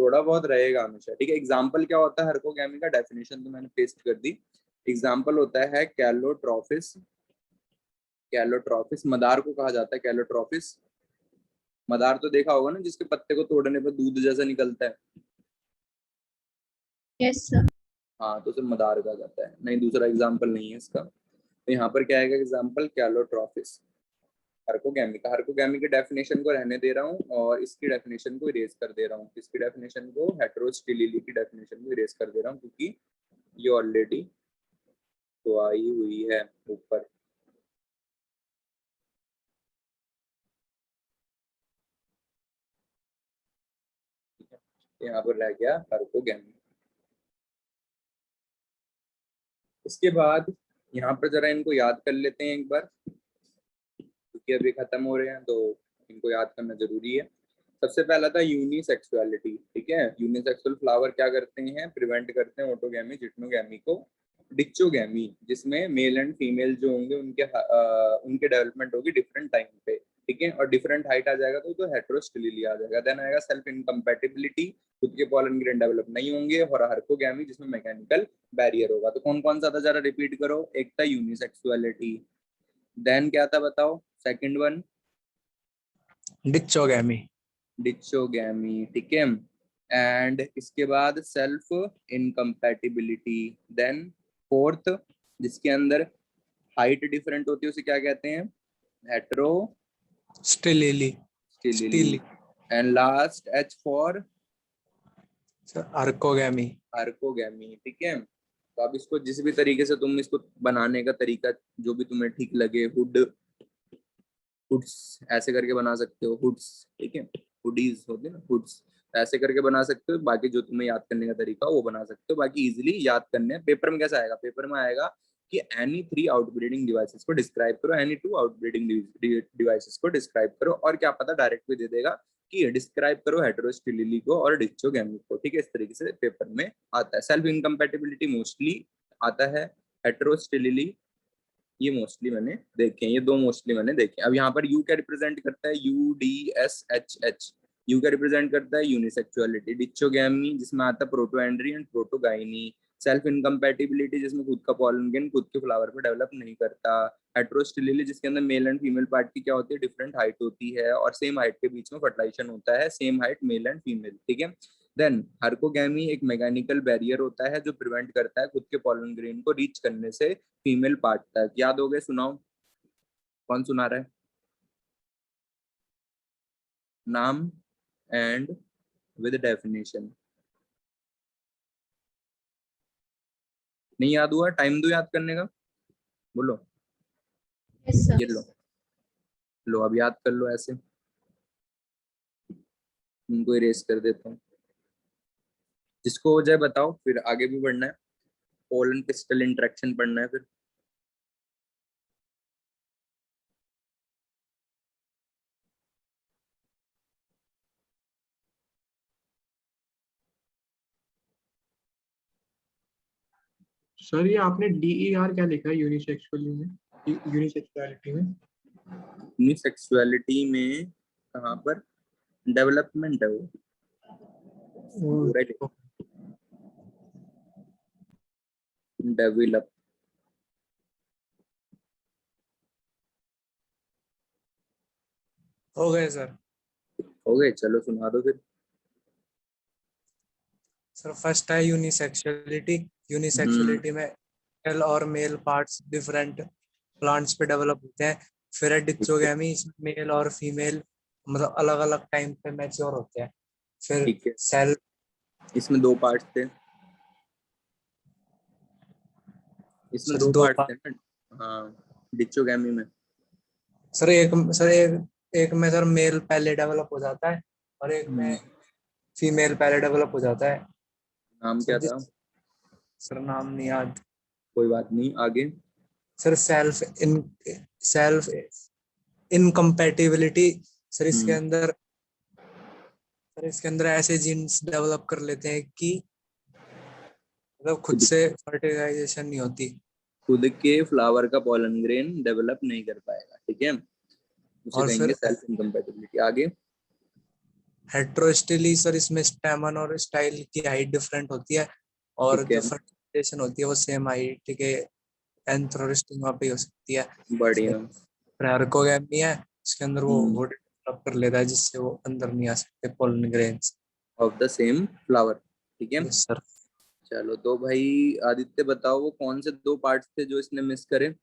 थोड़ा बहुत रहेगा हमेशा, ठीक है। एग्जाम्पल क्या होता है हर्कोगैमी का? डेफिनेशन तो मैंने पेस्ट कर दी। एग्जाम्पल होता है कैलोट्रॉफिस। कैलोट्रॉफिस मदार को कहा जाता है, कैलोट्रॉफिस। मदार तो देखा होगा ना, जिसके पत्ते को तोड़ने पर दूध जैसा निकलता है। Yes sir. हाँ, तो उसे मदार कहा जाता है। नहीं, दूसरा एग्जाम्पल नहीं है इसका। तो यहाँ पर क्या आएगा एग्जाम्पल? कैलोट्रॉफिस। हर्कोगैमी के डेफिनेशन को रहने दे रहा हूँ और इसकी डेफिनेशन को इरेज कर दे रहा हूँ। इसकी डेफिनेशन को, हेटेरोस्टिलिली की डेफिनेशन को इरेज कर दे रहा हूँ, क्योंकि ये ऑलरेडी तो आई हुई है ऊपर। यहाँ पर रह गया हर्कोगैमी। इसके बाद यहाँ पर जरा इनको याद कर लेते हैं एक बार, क्योंकि अभी खत्म हो रहे हैं तो इनको याद करना जरूरी है। सबसे पहला था यूनिसेक्सुअलिटी, ठीक है। यूनिसेक्सुअल फ्लावर क्या करते हैं? प्रिवेंट करते हैं ऑटोगैमी, जिटनोगैमी को। डिक्चोगैमी, जिसमें मेल एंड फीमेल जो होंगे उनके डेवलपमेंट होगी डिफरेंट टाइम पे, ठीक है, और डिफरेंट हाइट आ जाएगा तो हेटेरोस्टिलिटी आ जाएगा। देन आएगा सेल्फ इनकम्पैटिबिलिटी, खुद के पॉलन ग्रेन डेवलप नहीं होंगे। और हर्कोगैमी, जिसमें मैकेनिकल बैरियर होगा। तो कौन कौन सा था जरा रिपीट करो। एक था यूनिसेक्सुअलिटी, देन क्या था बताओ? Second one डिक्चोगेमी। डिक्चोगैमी, ठीक है। एंड इसके बाद सेल्फ इनकम्पैटिबिलिटी। देन फोर्थ, जिसके अंदर हाइट डिफरेंट होती है, उसे क्या कहते हैं? स्टिलिली। Heterostyly. And last H for herkogamy. Herkogamy, ठीक है। तो अब इसको जिस भी तरीके से तुम इसको बनाने का तरीका जो भी तुम्हें ठीक लगे, हुड्स ऐसे करके बना सकते हो, हुड्स, ठीक है। हुडीज होते हैं ना, हुड्स, ऐसे करके बना सकते हो। बाकी जो तुम्हें याद करने का तरीका हो वो बना सकते हो। बाकी इजीली याद करने हैं। पेपर में कैसा आएगा? पेपर में आएगा कि एनी 3 आउटब्रीडिंग डिवाइसेस को डिस्क्राइब करो, एनी 2 आउटब्रीडिंग डिवाइसेस को डिस्क्राइब करो, और क्या पता डायरेक्ट भी दे देगा कि डिस्क्राइब करो हेटेरोस्टिलिटी को और डिक्चोगैमी को, ठीक है। इस तरीके से पेपर में आता है। सेल्फ इनकम्पैटिबिलिटी मोस्टली आता है। हेटेरोस्टिलिटी ये मोस्टली मैंने देखे हैं, ये दो मोस्टली मैंने देखे हैं। अब यहाँ पर यू क्या रिप्रेजेंट करता है? UDSHH। यू क्या रिप्रेजेंट करता है? यूनिसेक्सुअलिटी। डिक्चोगैमी, जिसमें आता है protandry and protogyny. Self incompatibility, जिसमें खुद का पॉलन ग्रेन खुद के फ्लावर पे डेवलप नहीं करता। हेटेरोस्टिलिटी, जिसके अंदर मेल एंड फीमेल पार्ट की क्या होती है? डिफरेंट हाइट होती है, और सेम हाइट के बीच में फर्टिलाइजेशन होता है, same height mail and female, ठीक है। देन हर्कोगैमी एक मैकेनिकल बैरियर होता है जो प्रिवेंट करता है खुद के पॉलन ग्रेन को रीच करने से फीमेल पार्ट तक। याद हो गए? सुनाओ, कौन सुना रहा है? नाम एंड विद डेफिनेशन। नहीं याद हुआ? टाइम दो याद करने का, बोलो। Yes sir. ये लो, लो अब याद कर लो ऐसे। उनको इरेज कर देता हूँ। जिसको हो जाए बताओ, फिर आगे भी बढ़ना है। पोलन पिस्टल इंटरेक्शन पढ़ना है फिर। सर ये आपने DER क्या लिखा है यूनिसेक्सुअली में, यूनिसेक्सुअलिटी में? यूनिसेक्सुअलिटी में कहाँ पर डेवलपमेंट है वो पूरा डेवलप। हो गए सर। हो गए, चलो सुना दो फिर। सर फर्स्ट है यूनिसेक्सुअलिटी। यूनिसेक्सुअलिटी में मेल और मेल पार्ट्स डिफरेंट प्लांट्स पे डेवलप होते हैं। फिर है डिक्सोगेमी, इसमें मेल और फीमेल मतलब अलग अलग टाइम पे मैच्योर होते हैं। फिर ठीक है, सेल, इसमें दो पार्ट्स थे, इसमें सर दो दो पार्ट्स थे पार्ट। ना। हाँ, डिक्सोगेमी में। एक में सर मेल पहले डेवलप हो जाता है और एक में फीमेल पहले डेवलप हो जाता है। नाम सर क्या था? जिस सर नाम नहीं याद। कोई बात नहीं, आगे। Sir self incompatibility. सर इसके हम्म अंदर सर इसके अंदर ऐसे जीन्स डेवलप कर लेते हैं कि मतलब खुद खुद से फर्टिलाइजेशन नहीं होती। खुद के फ्लावर का पॉलन ग्रेन डेवलप नहीं कर पाएगा, ठीक है, उसे और कहेंगे फिर सेल्फ इनकम्पेटिबिलिटी। आगे। हेट्रोस्टिली, सर इसमें स्टेमन और स्टाइल की हाइट डिफरेंट होती है और ठीक है, जो फर्टिलाइजेशन होती है वो सेम हाइट के एंथर और स्टिग्मा पे हो सकती है। फिर बढ़िया। ट्रायकोगैमी है, इसके अंदर वो हम्म डेवलप कर लेता है जिससे वो अंदर नहीं आ सकते pollen grains. Of the same flower, ठीक है। Yes sir. चलो तो भाई, आदित्य बताओ वो कौन से दो पार्ट्स थे जो इसने मिस करे?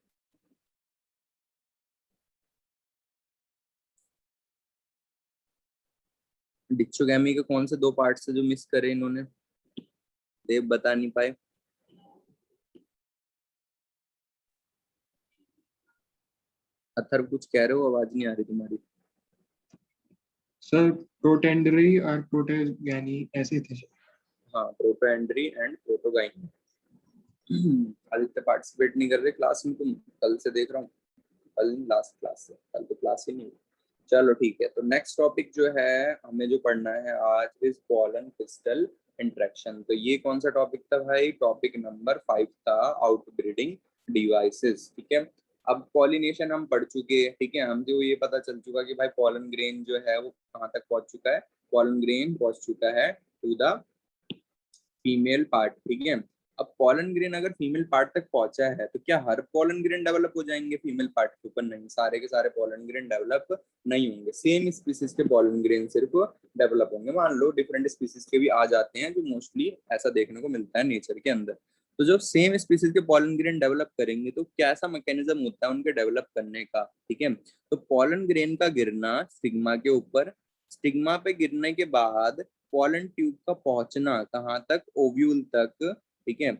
डिक्सोगैमी के कौन से दो पार्ट्स थे जो मिस करे इन्होंने? देव बता नहीं पाए। अथर्व कुछ कह रहे हो, आवाज नहीं आ रही तुम्हारी। सर प्रोटेंडरी और प्रोटोगैनी ऐसे थे सर। हाँ, प्रोटोएंड्री एंड प्रोटोगाइन। आदित्य पार्टिसिपेट नहीं कर रहे क्लास में, तुम कल से देख रहा हूँ। कल लास्ट क्लास से, कल तो क्लास ही नहीं हुई। चलो ठीक है, तो नेक्स्ट टॉपिक जो है हमें जो पढ़ना है आज इज पॉलन क्रिस्टल इंटरेक्शन। तो ये कौन सा टॉपिक था भाई? टॉपिक नंबर 5 था, आउटब्रीडिंग डिवाइसेस, ठीक है। अब पॉलिनेशन हम पढ़ चुके हैं, ठीक है, हमको ये पता चल चुका कि भाई पॉलन ग्रेन जो है वो कहाँ तक पहुंच चुका है। पॉलन ग्रेन पहुंच चुका है टू द फीमेल पार्ट, ठीक है। अब पॉलन ग्रेन अगर फीमेल पार्ट तक पहुंचा है तो क्या हर पॉलन ग्रेन डेवलप हो जाएंगे फीमेल पार्ट के ऊपर? नहीं, सारे के सारे पॉलन ग्रेन डेवलप नहीं होंगे। सेम स्पीसीज के पॉलन ग्रेन सिर्फ डेवलप होंगे। मान लो डिफरेंट स्पीसीज के भी आ जाते हैं, जो मोस्टली ऐसा देखने को मिलता है नेचर के अंदर। तो जब सेम स्पीसीज के पॉलन ग्रेन डेवलप करेंगे तो कैसा मैकेनिज्म होता है उनके डेवलप करने का, ठीक है। तो पॉलन ग्रेन का गिरना स्टिग्मा के ऊपर, स्टिग्मा पे गिरने के बाद पॉलन ट्यूब का पहुंचना कहाँ तक? ओव्यूल तक, ठीक है।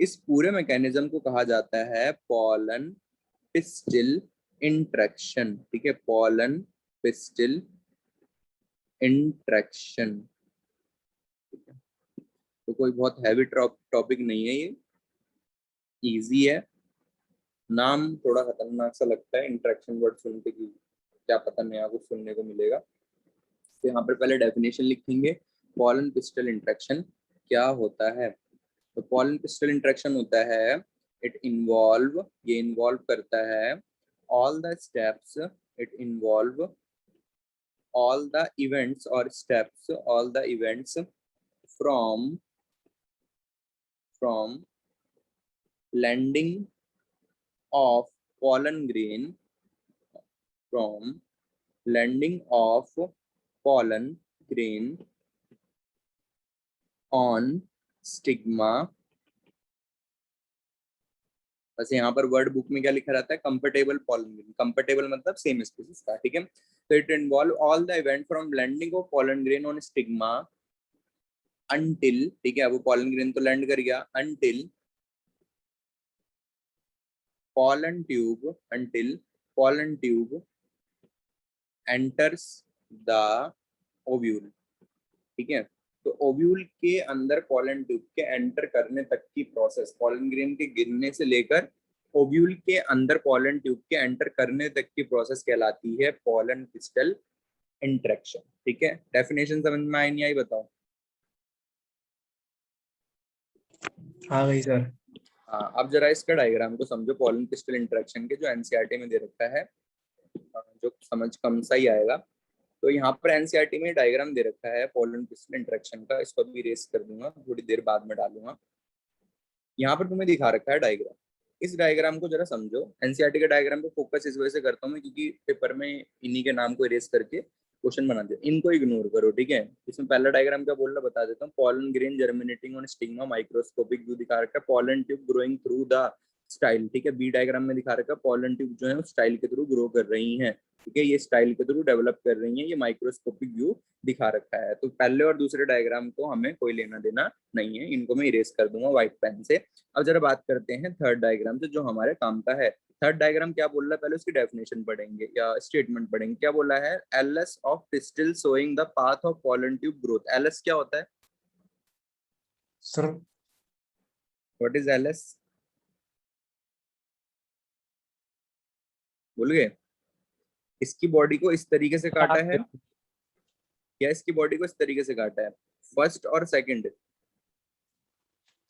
इस पूरे मैकेनिज्म को कहा जाता है पॉलन पिस्टिल इंट्रैक्शन, ठीक है। पॉलन पिस्टिल इंट्रैक्शन, ठीक है। तो कोई बहुत हैवी टॉपिक नहीं है ये, इजी है। नाम थोड़ा खतरनाक सा लगता है इंट्रैक्शन वर्ड सुनते कि क्या पता नया कुछ सुनने को मिलेगा। तो यहाँ पर पहले डेफिनेशन लिखेंगे, पॉलन पिस्टल इंट्रैक्शन क्या होता है। तो पॉलन पिस्टल इंट्रैक्शन होता है, इट इन्वॉल्व, ये इन्वॉल्व करता है all the steps, it involve all the events or steps, all the events from landing of pollen grain, from landing of pollen grain on stigma। बस यहाँ पर word book में क्या लिखा रहता है? Comfortable pollen grain. कंफर्टेबल मतलब same species का, ठीक है। तो it involve all the event from blending of pollen grain on stigma until, ठीक है, वो पॉलन ग्रेन तो लैंड कर गया, until pollen tube enters the ovule, ठीक है। तो ओव्यूल के अंदर पॉलन ट्यूब के एंटर करने तक की प्रोसेस, पॉलन ग्रेन के गिरने से लेकर ओव्यूल के अंदर पॉलन ट्यूब के एंटर करने तक की प्रोसेस कहलाती है पॉलन पिस्टल इंट्रैक्शन, ठीक है। डेफिनेशन समझ में आई नहीं आई बताओ? आ गई सर। हाँ, अब जरा इसका डायग्राम को समझो, पॉलन क्रिस्टल इंटरेक्शन के जो एनसीईआरटी में दे रखा है, जो समझ कम सा ही आएगा। तो यहाँ पर एनसीईआरटी में डायग्राम दे रखा है पॉलन क्रिस्टल इंटरेक्शन का, इसको भी रेस कर दूंगा, थोड़ी देर बाद में डालूंगा। यहाँ पर तुम्हें दिखा रखा है डायग्राम, इस डायग्राम को जरा समझो। एनसीईआरटी के डायग्राम पे फोकस इस वजह से करता हूँ मैं क्योंकि पेपर में इन्हीं के नाम को इरेज करके क्वेश्चन बना दे, इनको इग्नोर करो, ठीक है। इसमें पहला डायग्राम क्या बोल रहा बता देता हूँ। Pollen grain germinating on stigma, microscopic view दिखा रखा है। Pollen tube growing through the style, ठीक है। बी डायग्राम में दिखा रखा है पॉलन ट्यूब जो है उस स्टाइल के थ्रू ग्रो कर रही हैं, ठीक है। ये स्टाइल के थ्रू डेवलप कर रही हैं, ये माइक्रोस्कोपिक व्यू दिखा रखा है। तो पहले और दूसरे डायग्राम को हमें कोई लेना देना नहीं है, इनको मैं इरेज कर दूंगा व्हाइट पेन से। अब जरा बात करते हैं थर्ड डायग्राम से जो हमारे काम का है। थर्ड डायग्राम क्या बोल रहा है, पहले उसकी डेफिनेशन पढ़ेंगे या स्टेटमेंट पढ़ेंगे। क्या बोला है, LS of pistol showing the path of pollen tube growth. LS क्या होता है सर? व्हाट इज एलएस, भूल गए? इसकी बॉडी को इस तरीके से काटा है, या इसकी बॉडी को इस तरीके से काटा है, फर्स्ट और second?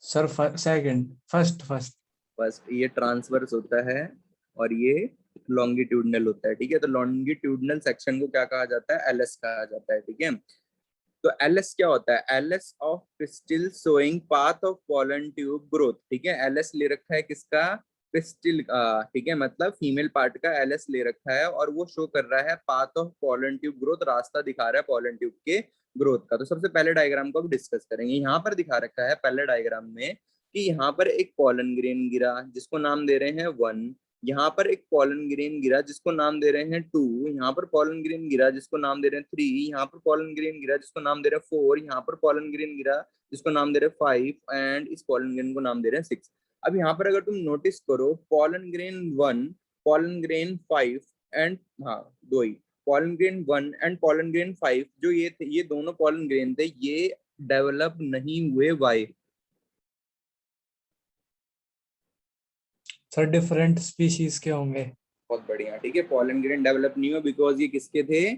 Sir second, first first first. ये ट्रांसवर्स होता है और ये लॉन्गिट्यूडनल होता है, ठीक है। तो लॉन्गिट्यूडनल सेक्शन को क्या कहा जाता है, एलएस कहा जाता है, ठीक है। तो एलएस क्या होता है, LS of pistil showing path of pollen tube growth, ठीक है। एलएस ले रखा है किसका, पिस्टिल का, ठीक है, मतलब फीमेल पार्ट का एलएस ले रखा है और वो शो कर रहा है path of pollen tube growth, रास्ता दिखा रहा है पॉलन ट्यूब के ग्रोथ का। तो सबसे पहले डायग्राम को अब डिस्कस करेंगे। यहाँ पर दिखा रखा है पहले डायग्राम में कि यहाँ पर एक पॉलन ग्रेन गिरा जिसको नाम दे रहे हैं 1, यहाँ पर एक पॉलन ग्रेन गिरा जिसको नाम दे रहे हैं 2, यहाँ पर पॉलन ग्रेन गिरा जिसको नाम दे रहे हैं 3, यहाँ पर पॉलन ग्रेन गिरा जिसको नाम दे रहे हैं 4, यहाँ पर पॉलन ग्रेन गिरा जिसको नाम दे रहे हैं 5 एंड इस पॉलन ग्रेन को नाम दे रहे हैं 6। अब यहाँ पर अगर तुम नोटिस करो, pollen grain 1, pollen grain 5 and, हाँ दो ही, pollen grain 1 and pollen grain 5 जो ये थे, ये दोनों पॉलन ग्रेन थे, ये डेवलप नहीं हुए। वाई? सर डिफरेंट स्पीशीज के होंगे। बहुत बढ़िया, ठीक है। पॉलन ग्रेन डेवलप नहीं हुआ बिकॉज ये किसके थे,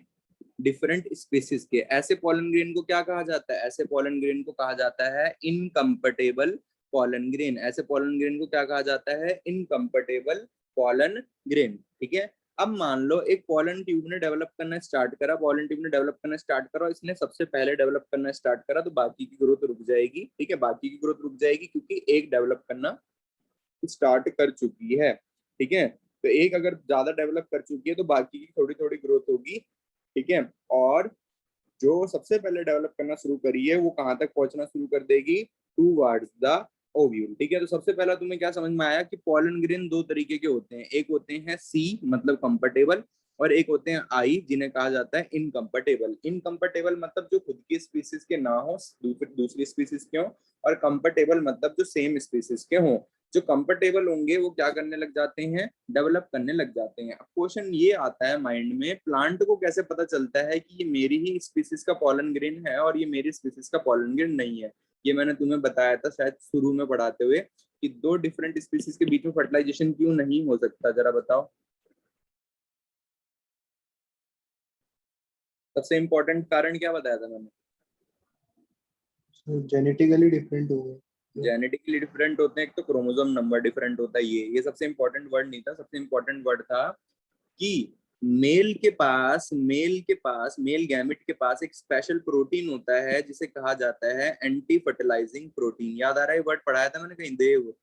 डिफरेंट स्पीसीज के। ऐसे पॉलन ग्रेन को क्या कहा जाता है, ऐसे पॉलन ग्रेन को कहा जाता है इनकम्पैटिबल पॉलन ग्रेन। ऐसे पॉलन ग्रेन को क्या कहा जाता है, इनकम्पैटिबल पॉलन ग्रेन, ठीक है। अब मान लो एक पॉलन ट्यूब ने डेवलप करना स्टार्ट करा, पॉलन ट्यूब ने डेवलप करना स्टार्ट करा, इसने सबसे पहले डेवलप करना स्टार्ट करा, तो बाकी की ग्रोथ रुक जाएगी, ठीक है। बाकी की ग्रोथ रुक जाएगी क्योंकि एक डेवलप करना स्टार्ट कर चुकी है, ठीक है। तो एक अगर ज्यादा डेवलप कर चुकी है तो बाकी की थोड़ी थोड़ी ग्रोथ होगी, ठीक है। और जो सबसे पहले डेवलप करना शुरू करी है वो कहाँ तक पहुंचना शुरू कर देगी, टूवर्ड्स द ओव्यूल, ठीक है। तो सबसे पहला तुम्हें क्या समझ में आया कि पॉलन ग्रेन दो तरीके के होते हैं, एक होते हैं सी मतलब कंफर्टेबल, और एक होते हैं आई जिन्हें कहा जाता है इनकम्फर्टेबल। इनकम्फर्टेबल मतलब जो खुद की स्पीसीज के ना हो, दूसरी स्पीसीज के हो, और कंफर्टेबल मतलब जो सेम स्पीसीज के हों। जो कंफर्टेबल होंगे वो क्या करने लग जाते हैं, डेवलप करने लग जाते हैं। अब क्वेश्चन ये आता है माइंड में, प्लांट को कैसे पता चलता है कि ये मेरी ही स्पीसीज का पॉलन ग्रेन है और ये मेरी स्पीसीज का पॉलन ग्रेन नहीं है। ये मैंने तुम्हें बताया था शायद शुरू में पढ़ाते हुए कि दो डिफरेंट स्पीसीज के बीच में फर्टिलाइजेशन क्यों नहीं हो सकता, जरा बताओ। सबसे इम्पोर्टेंट कारण क्या बताया था मैंने, जेनेटिकली डिफरेंट हो गए। जेनेटिकली डिफरेंट होते हैं, एक तो क्रोमोसोम नंबर डिफरेंट होता है, ये सबसे इंपॉर्टेंट वर्ड नहीं था। सबसे इंपॉर्टेंट वर्ड था कि मेल गैमेट के पास एक स्पेशल प्रोटीन होता है जिसे कहा जाता है एंटी फर्टिलाइजिंग प्रोटीन। याद आ रहा है, वर्ड पढ़ाया था मैंने कहीं, देव?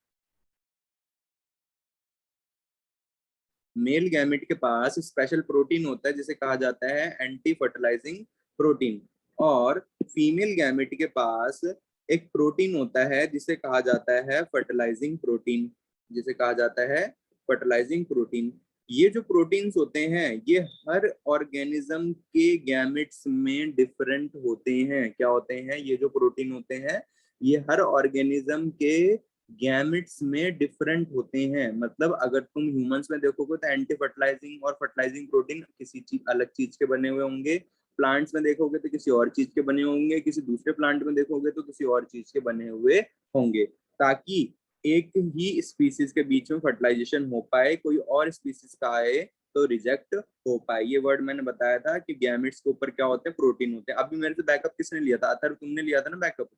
मेल गैमेट के पास स्पेशल प्रोटीन होता है जिसे कहा जाता है एंटी फर्टिलाइजिंग प्रोटीन, और फीमेल गैमेट के पास एक प्रोटीन होता है जिसे कहा जाता है फर्टिलाइजिंग प्रोटीन, जिसे कहा जाता है फर्टिलाइजिंग प्रोटीन। ये जो प्रोटीन्स होते हैं ये हर ऑर्गेनिज्म के गैमेट्स में डिफरेंट होते हैं। क्या होते हैं ये जो प्रोटीन होते हैं, ये हर ऑर्गेनिज्म के गैमेट्स में डिफरेंट होते हैं। मतलब अगर तुम ह्यूमंस में देखोगे तो एंटी फर्टिलाइजिंग और फर्टिलाइजिंग प्रोटीन किसी चीज अलग चीज के बने हुए होंगे, प्लांट्स में देखोगे तो किसी और चीज के बने होंगे, किसी दूसरे प्लांट में देखोगे तो किसी और चीज के बने हुए होंगे, ताकि एक ही स्पीसीज के बीच में फर्टिलाइजेशन हो पाए, कोई और स्पीसीज का आए तो रिजेक्ट हो पाए। ये वर्ड मैंने बताया था कि गैमेट्स के ऊपर क्या होते हैं, प्रोटीन होते हैं। अभी मेरे से बैकअप किसने लिया था, अथर्व तुमने लिया था ना बैकअप?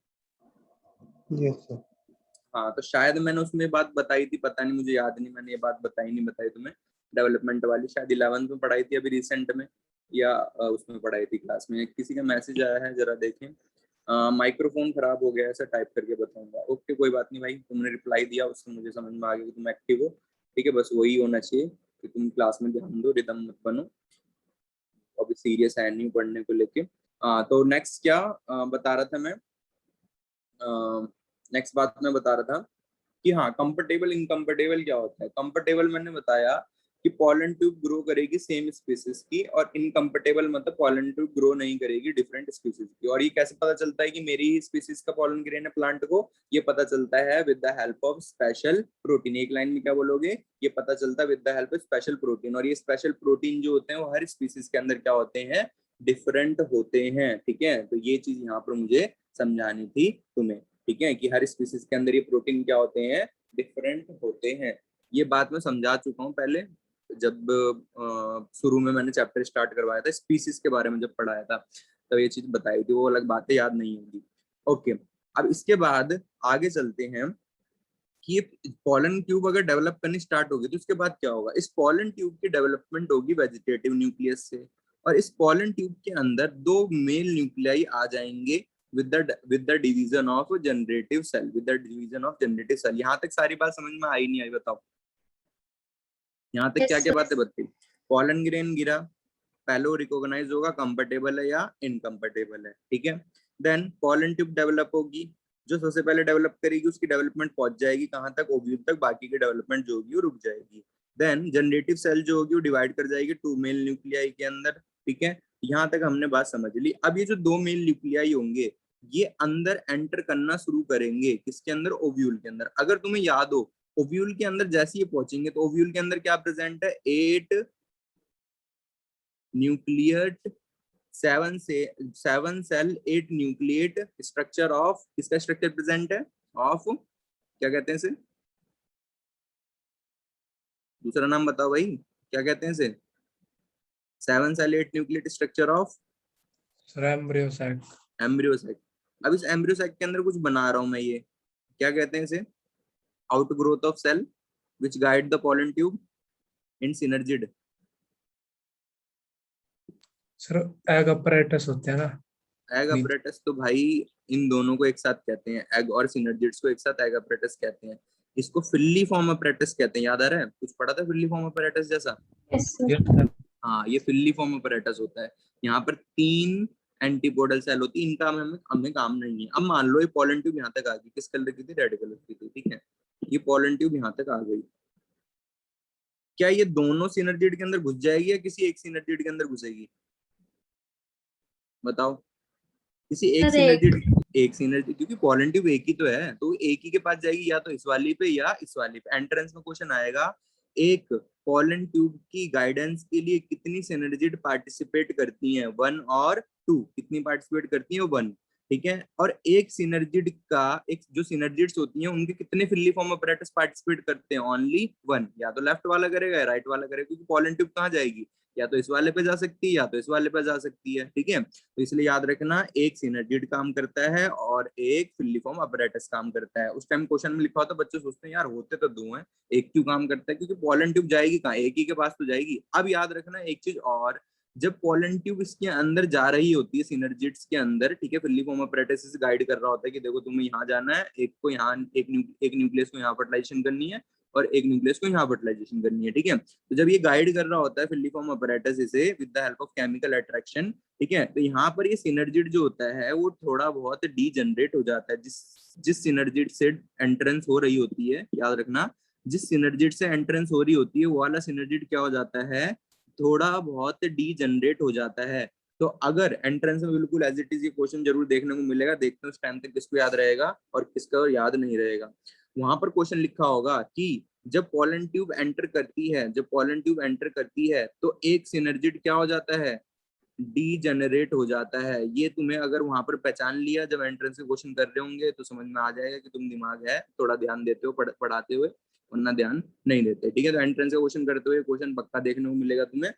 Yes sir. हाँ तो शायद मैंने उसमें बात बताई थी, पता नहीं, मुझे याद नहीं मैंने ये बात बताई नहीं बताई तुम्हें, डेवलपमेंट वाली शायद 11th में पढ़ाई थी अभी रिसेंट में, या उसमें पढ़ाई थी क्लास में। किसी का मैसेज आया है, जरा देखें। माइक्रोफोन खराब हो गया, ऐसा टाइप करके बताऊंगा। ओके कोई बात नहीं भाई, तुमने रिप्लाई दिया उससे मुझे समझ में आ गया कि तुम एक्टिव हो, ठीक है। बस वही होना चाहिए कि तुम क्लास में ध्यान दो, रिदम मत बनो। अभी सीरियस है नहीं पढ़ने को लेके। तो नेक्स्ट क्या बता रहा था मैं, नेक्स्ट बात मैं बता रहा था कि हाँ कंफर्टेबल इनकम्फर्टेबल क्या होता है। कंफर्टेबल मैंने बताया कि पॉलन ट्यूब ग्रो करेगी सेम स्पीसीज की, और इनकम्फर्टेबल मतलब पॉलन ट्यूब ग्रो नहीं करेगी डिफरेंट स्पीसीज की। और ये कैसे पता चलता है कि मेरी ही स्पीसीज का पॉलन ग्रेन है प्लांट को? ये पता चलता है with the help of special protein. एक लाइन में क्या बोलोगे, ये पता चलता है with the help of special protein. और ये स्पेशल प्रोटीन जो होते हैं वो हर स्पीसीज के अंदर क्या होते हैं, डिफरेंट होते हैं, ठीक है। तो ये चीज यहाँ पर मुझे समझानी थी तुम्हें, ठीक है, कि हर स्पीसीज के अंदर ये प्रोटीन क्या होते हैं, डिफरेंट होते हैं। ये बात मैं समझा चुका हूँ पहले, जब शुरू में मैंने चैप्टर स्टार्ट करवाया था स्पीसीज के बारे में, जब पढ़ाया था तब ये चीज बताई थी, वो अलग बातें याद नहीं होगी। ओके, अब इसके बाद आगे चलते हैं कि ये पॉलन ट्यूब अगर डेवलप करनी स्टार्ट होगी तो उसके बाद क्या होगा। इस पॉलन ट्यूब की डेवलपमेंट होगी वेजिटेटिव न्यूक्लियस से, और इस पॉलन ट्यूब के अंदर दो मेल न्यूक्लियाई आ जाएंगे with the division of generative cell, with the division of generative cell। यहाँ तक सारी बात समझ में आई नहीं आई, बताओ यहाँ तक Yes, क्या क्या sir. बातें बताई। पॉलन ग्रेन गिरा, पहले वो रिकॉग्नाइज होगा कंफर्टेबल है या इनकम्फर्टेबल है, ठीक है। देन पॉलन ट्यूब डेवलप होगी, जो सबसे पहले डेवलप करेगी उसकी डेवलपमेंट पहुंच जाएगी कहाँ तक, ओव्यूल तक, बाकी की डेवलपमेंट जो होगी वो रुक जाएगी। देन जनरेटिव सेल जो होगी वो डिवाइड कर जाएगी टू मेल न्यूक्लियाई के अंदर, ठीक है। यहाँ तक हमने बात समझ ली। अब ये जो दो मेल न्यूक्लियाई होंगे ये अंदर एंटर करना शुरू करेंगे, किसके अंदर, ओव्यूल के अंदर। अगर तुम्हें याद हो ओव्यूल के अंदर जैसे ये पहुंचेंगे तो ओव्यूल के अंदर क्या प्रेजेंट है, 8 nucleate 7 cell 8 nucleate structure of, किसका स्ट्रक्चर प्रेजेंट है, ऑफ, क्या कहते हैं इसे, दूसरा नाम बताओ भाई, क्या कहते हैं इसे, 7 cell 8 nucleate structure of embryo sac. Embryo sac. अब इस एम्ब्रियो सैक के अंदर कुछ बना रहा हूं मैं, ये क्या कहते हैं इसे, outgrowth of cell which guide the pollen tube in synergid. Sir egg apparatus होते हैं ना। एग अपरेटस तो भाई इन दोनों को एक साथ कहते हैं, एग और सिनर्जिड्स को एक साथ एग अपरेटस कहते हैं। इसको फिल्ली फॉर्म अपरेटस कहते हैं, याद आ रहा है, कुछ पढ़ा था फिल्ली फॉर्म अपरेटस जैसा। Yes, sir. Yes, sir. हाँ ये फिल्ली फॉर्म अपरेटस होता है। यहाँ पर 3 एंटीपोडल सेल होती है, इनका हमें काम नहीं है। अब मान लो ये पॉलन ट्यूब यहाँ तक आ गई, किस कलर की थी, रेड कलर की थी, ठीक है। ये पॉलन ट्यूब यहाँ तक आ गई, क्या ये दोनों सिनर्जिड के अंदर घुस जाएगी या किसी एक सिनर्जिड के अंदर घुसेगी, बताओ। किसी एक सर, एक। सिनर्जिड, एक सिनर्जी, क्योंकि पॉलन ट्यूब एक ही तो है तो एक ही के पास जाएगी, या तो इस वाली पे या इस वाली पे। एंट्रेंस में क्वेश्चन आएगा, एक पॉलन ट्यूब की गाइडेंस के लिए कितनी सिनर्जिड पार्टिसिपेट करती हैं, 1 और 2, कितनी पार्टिसिपेट करती हैं, 1, ठीक है। और एक सिनर्जिड का, एक जो सिनर्जिड्स होती हैं उनके कितने फिल्ली फॉर्म अपरेटस पार्टिसिपेट करते हैं, ओनली 1। या तो लेफ्ट वाला करेगा या राइट वाला करेगा, क्योंकि पॉलन ट्यूब कहाँ जाएगी, या तो इस वाले पे जा सकती है या तो इस वाले पे जा सकती है, ठीक है। तो इसलिए याद रखना एक सिनर्जिड काम करता है और एक फिल्लीफॉर्म अपरेटस काम करता है। उस टाइम क्वेश्चन में लिखा होता है, बच्चे सोचते हैं यार होते तो दो हैं, एक क्यों काम करता है, क्योंकि पॉलन ट्यूब जाएगी कहाँ, एक ही के पास तो जाएगी। अब याद रखना एक चीज और, जब पॉलन ट्यूब इसके अंदर जा रही होती है सिनर्जिड्स के अंदर, ठीक है, फिल्लीफॉर्म अपरेटस से गाइड कर रहा होता है कि देखो तुम्हें यहाँ जाना है, एक को यहाँ, एक न्यूक्लियस को यहाँ फर्टिलाइजेशन करनी है और एक न्यूक्लियस को यहाँ फर्टिलाइजेशन करनी है, ठीक है। तो जब ये गाइड कर रहा होता है फिल्लीफॉर्म अपरेटस इसे with the help of chemical attraction, ठीक है, तो यहाँ पर ये सिनर्जिड जो होता है वो थोड़ा बहुत डीजनरेट हो जाता है। जिस सिनर्जिड से एंट्रेंस हो रही होती है, याद रखना, जिस सिनर्जिड से एंट्रेंस हो रही होती है वो वाला सिनर्जिड क्या हो जाता है, थोड़ा बहुत डीजनरेट हो जाता है। तो अगर एंट्रेंस में बिल्कुल एज इट इज ये क्वेश्चन जरूर देखने को मिलेगा, देखते हैं उस टाइम तक किसको याद रहेगा और किसका याद नहीं रहेगा। वहां पर क्वेश्चन लिखा होगा कि जब पॉलन ट्यूब एंटर करती है, जब पॉलन ट्यूब एंटर करती है तो एक सिनर्जिड क्या हो जाता है, डीजेनरेट हो जाता है। ये तुम्हें अगर वहां पर पहचान लिया जब एंट्रेंस के क्वेश्चन कर रहे होंगे तो समझ में आ जाएगा कि तुम दिमाग है, थोड़ा ध्यान देते हो पढ़ाते हुए, वरना ध्यान नहीं देते, ठीक है। तो एंट्रेंस का क्वेश्चन करते हुए क्वेश्चन पक्का देखने को मिलेगा तुम्हें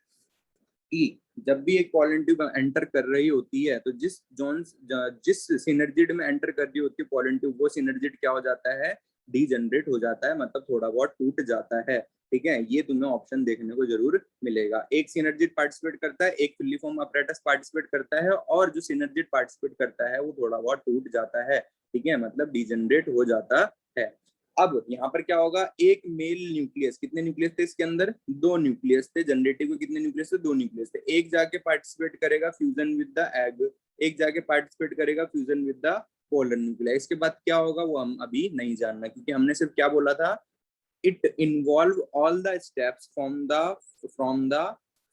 कि जब भी एक पॉलन ट्यूब एंटर कर रही होती है तो जिस सिनर्जिड में एंटर कर रही होती है पॉलन ट्यूब, वो सिनर्जिड क्या हो जाता है, डीजनरेट हो जाता है, मतलब थोड़ा बहुत टूट जाता है। ठीक है, ये तुम्हें ऑप्शन देखने को जरूर मिलेगा। एक सिनर्जिड पार्टिसिपेट करता है, एक फुल्ली फॉर्म अपरेटस पार्टिसिपेट करता है, और जो सिनर्जिड पार्टिसिपेट करता है वो थोड़ा बहुत टूट जाता है। ठीक है, मतलब डीजनरेट हो जाता है। अब यहाँ पर क्या होगा, एक मेल न्यूक्लियस, कितने न्यूक्लियस थे इसके अंदर, 2 न्यूक्लियस थे। जनरेटिव को कितने न्यूक्लियस थे, 2 न्यूक्लियस थे। एक जाके पार्टिसिपेट करेगा फ्यूजन विद द एग, एक जाके पार्टिसिपेट करेगा fusion with the polar nucleus. इसके बाद क्या होगा वो हम अभी नहीं जानना, क्योंकि हमने सिर्फ क्या बोला था, it involve all the steps from the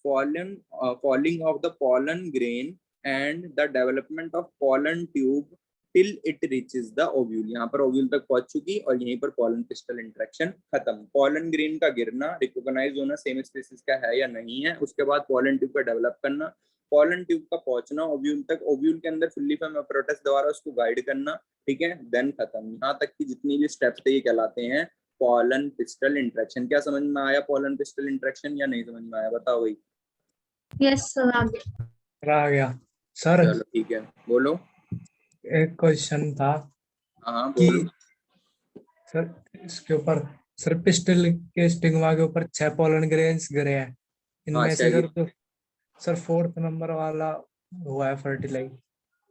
falling of the pollen grain and the development of pollen tube till it reaches the ovule। यहाँ पर ओव्यूल तक पहुंच चुकी और यहीं पर pollen pistil इंटरेक्शन खत्म। pollen grain का गिरना, रिकॉग्नाइज होना सेम स्पीसीज का है या नहीं है, उसके बाद pollen tube का डेवलप करना, pollen tube का पहुंचना ओव्यूल तक, ओव्यूल के अंदर फुल्ली फॉर्म apparatus द्वारा उसको गाइड करना। ठीक है, देन खत्म। यहाँ तक की जितनी भी स्टेप्स थे ये कहलाते हैं पॉलन पिस्टल इंटरेक्शन। क्या समझ में आया पॉलन पिस्टल इंटरेक्शन या नहीं समझ में आया, बताओ भाई। यस सर, आगे। आ गया सर। चलो ठीक है, बोलो। एक क्वेश्चन था हाँ कि बोलो। सर इसके ऊपर, सर पिस्टल के स्टिग्मा के ऊपर 6 पोलन ग्रेन्स गिरे हैं, हाँ इनमें से चाहिए। सर जो सर 4th नंबर वाला हुआ है फर्टिलाइज,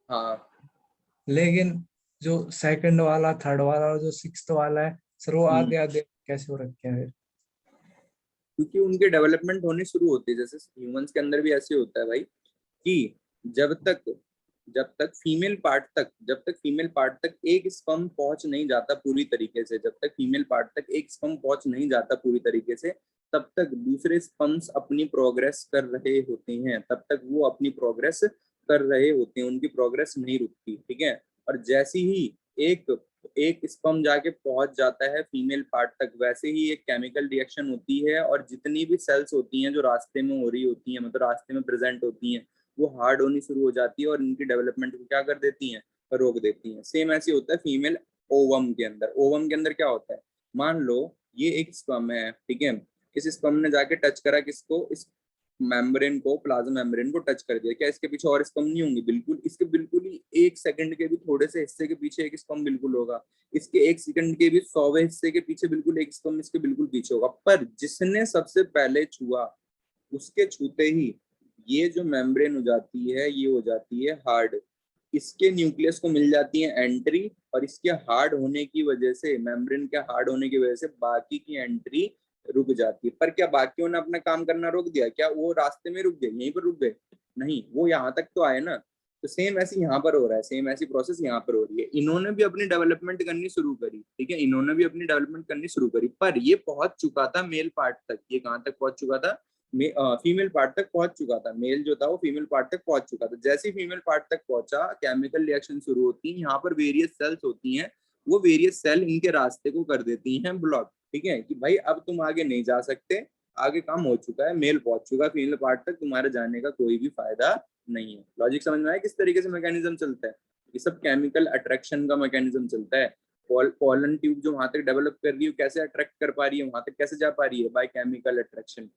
हाँ लेकिन जो 2nd वाला, 3rd वाला और जो 6th वाला है सर वो आधे आधे कैसे हो रखे हैं फिर? क्योंकि उनके डेवलपमेंट होने शुरू होते हैं, जैसे ह्यूमंस के अंदर भी ऐसे होता है भाई, कि जब तक जब तक फीमेल पार्ट तक एक स्पर्म पहुंच नहीं जाता पूरी तरीके से, जब तक फीमेल पार्ट तक एक स्पर्म पहुंच नहीं जाता पूरी तरीके से, तब तक दूसरे स्पर्म्स अपनी प्रोग्रेस कर रहे होते हैं, तब तक वो अपनी प्रोग्रेस कर रहे होते हैं, उनकी प्रोग्रेस नहीं रुकती। ठीक है, और जैसे ही एक एक स्पर्म जाके पहुंच जाता है फीमेल पार्ट तक, वैसे ही एक केमिकल रिएक्शन होती है, और जितनी भी सेल्स होती हैं जो रास्ते में हो रही होती हैं, मतलब रास्ते में प्रेजेंट होती हैं, वो हार्ड होनी शुरू हो जाती है और इनकी डेवलपमेंट को क्या कर देती हैं, रोक देती हैं। सेम ऐसे होता है फीमेल ओवम के अंदर। ओवम के अंदर क्या होता है, मान लो ये एक स्पर्म है, ठीक है, इस स्पर्म ने जाके टच करा किसको, इस मेम्ब्रेन को, प्लाज्मा मेम्ब्रेन को टच कर दिया। क्या इसके पीछे और स्पर्म नहीं होंगे, बिल्कुल, इसके बिल्कुल ही 1 सेकंड के भी थोड़े से हिस्से के पीछे एक स्पर्म बिल्कुल होगा, इसके 1 सेकंड के भी 100वें हिस्से के पीछे बिल्कुल एक स्पर्म इसके बिल्कुल पीछे होगा। पर जिसने सबसे पहले छुआ, उसके छूते ही ये जो मेम्ब्रेन हो जाती है ये हो जाती है हार्ड, इसके न्यूक्लियस को मिल जाती है एंट्री, और इसके हार्ड होने की वजह से, मेम्ब्रेन के हार्ड होने की वजह से बाकी की एंट्री रुक जाती है। पर क्या बाकियों ने अपना काम करना रोक दिया, क्या वो रास्ते में रुक गए, यहीं पर रुक गए, नहीं, वो यहाँ तक तो आए ना। तो सेम ऐसे यहाँ पर हो रहा है, सेम ऐसी प्रोसेस यहाँ पर हो रही है। इन्होंने भी अपनी डेवलपमेंट करनी शुरू करी, ठीक है, इन्होंने भी अपनी डेवलपमेंट करनी शुरू करी, पर ये पहुंच चुका था मेल पार्ट तक। ये कहाँ तक पहुंच चुका था, फीमेल पार्ट तक पहुंच चुका था। मेल जो था वो फीमेल पार्ट तक पहुंच चुका था। जैसे ही फीमेल पार्ट तक पहुंचा, केमिकल रिएक्शन शुरू होती है, यहाँ पर वेरियस सेल्स होती हैं, वो वेरियस सेल इनके रास्ते को कर देती हैं ब्लॉक। ठीक है, कि भाई अब तुम आगे नहीं जा सकते, आगे काम हो चुका है, मेल पहुंच चुका है फीमेल पार्ट तक, तुम्हारे जाने का कोई भी फायदा नहीं है। लॉजिक समझ में आया किस तरीके से मैकेनिज्म चलता है? ये सब केमिकल अट्रैक्शन का मैकेनिज्म चलता है। पोलन ट्यूब जो वहां तक डेवलप कर रही है, कैसे अट्रैक्ट कर पा रही है, वहां तक कैसे जा पा रही है, बाय केमिकल अट्रैक्शन।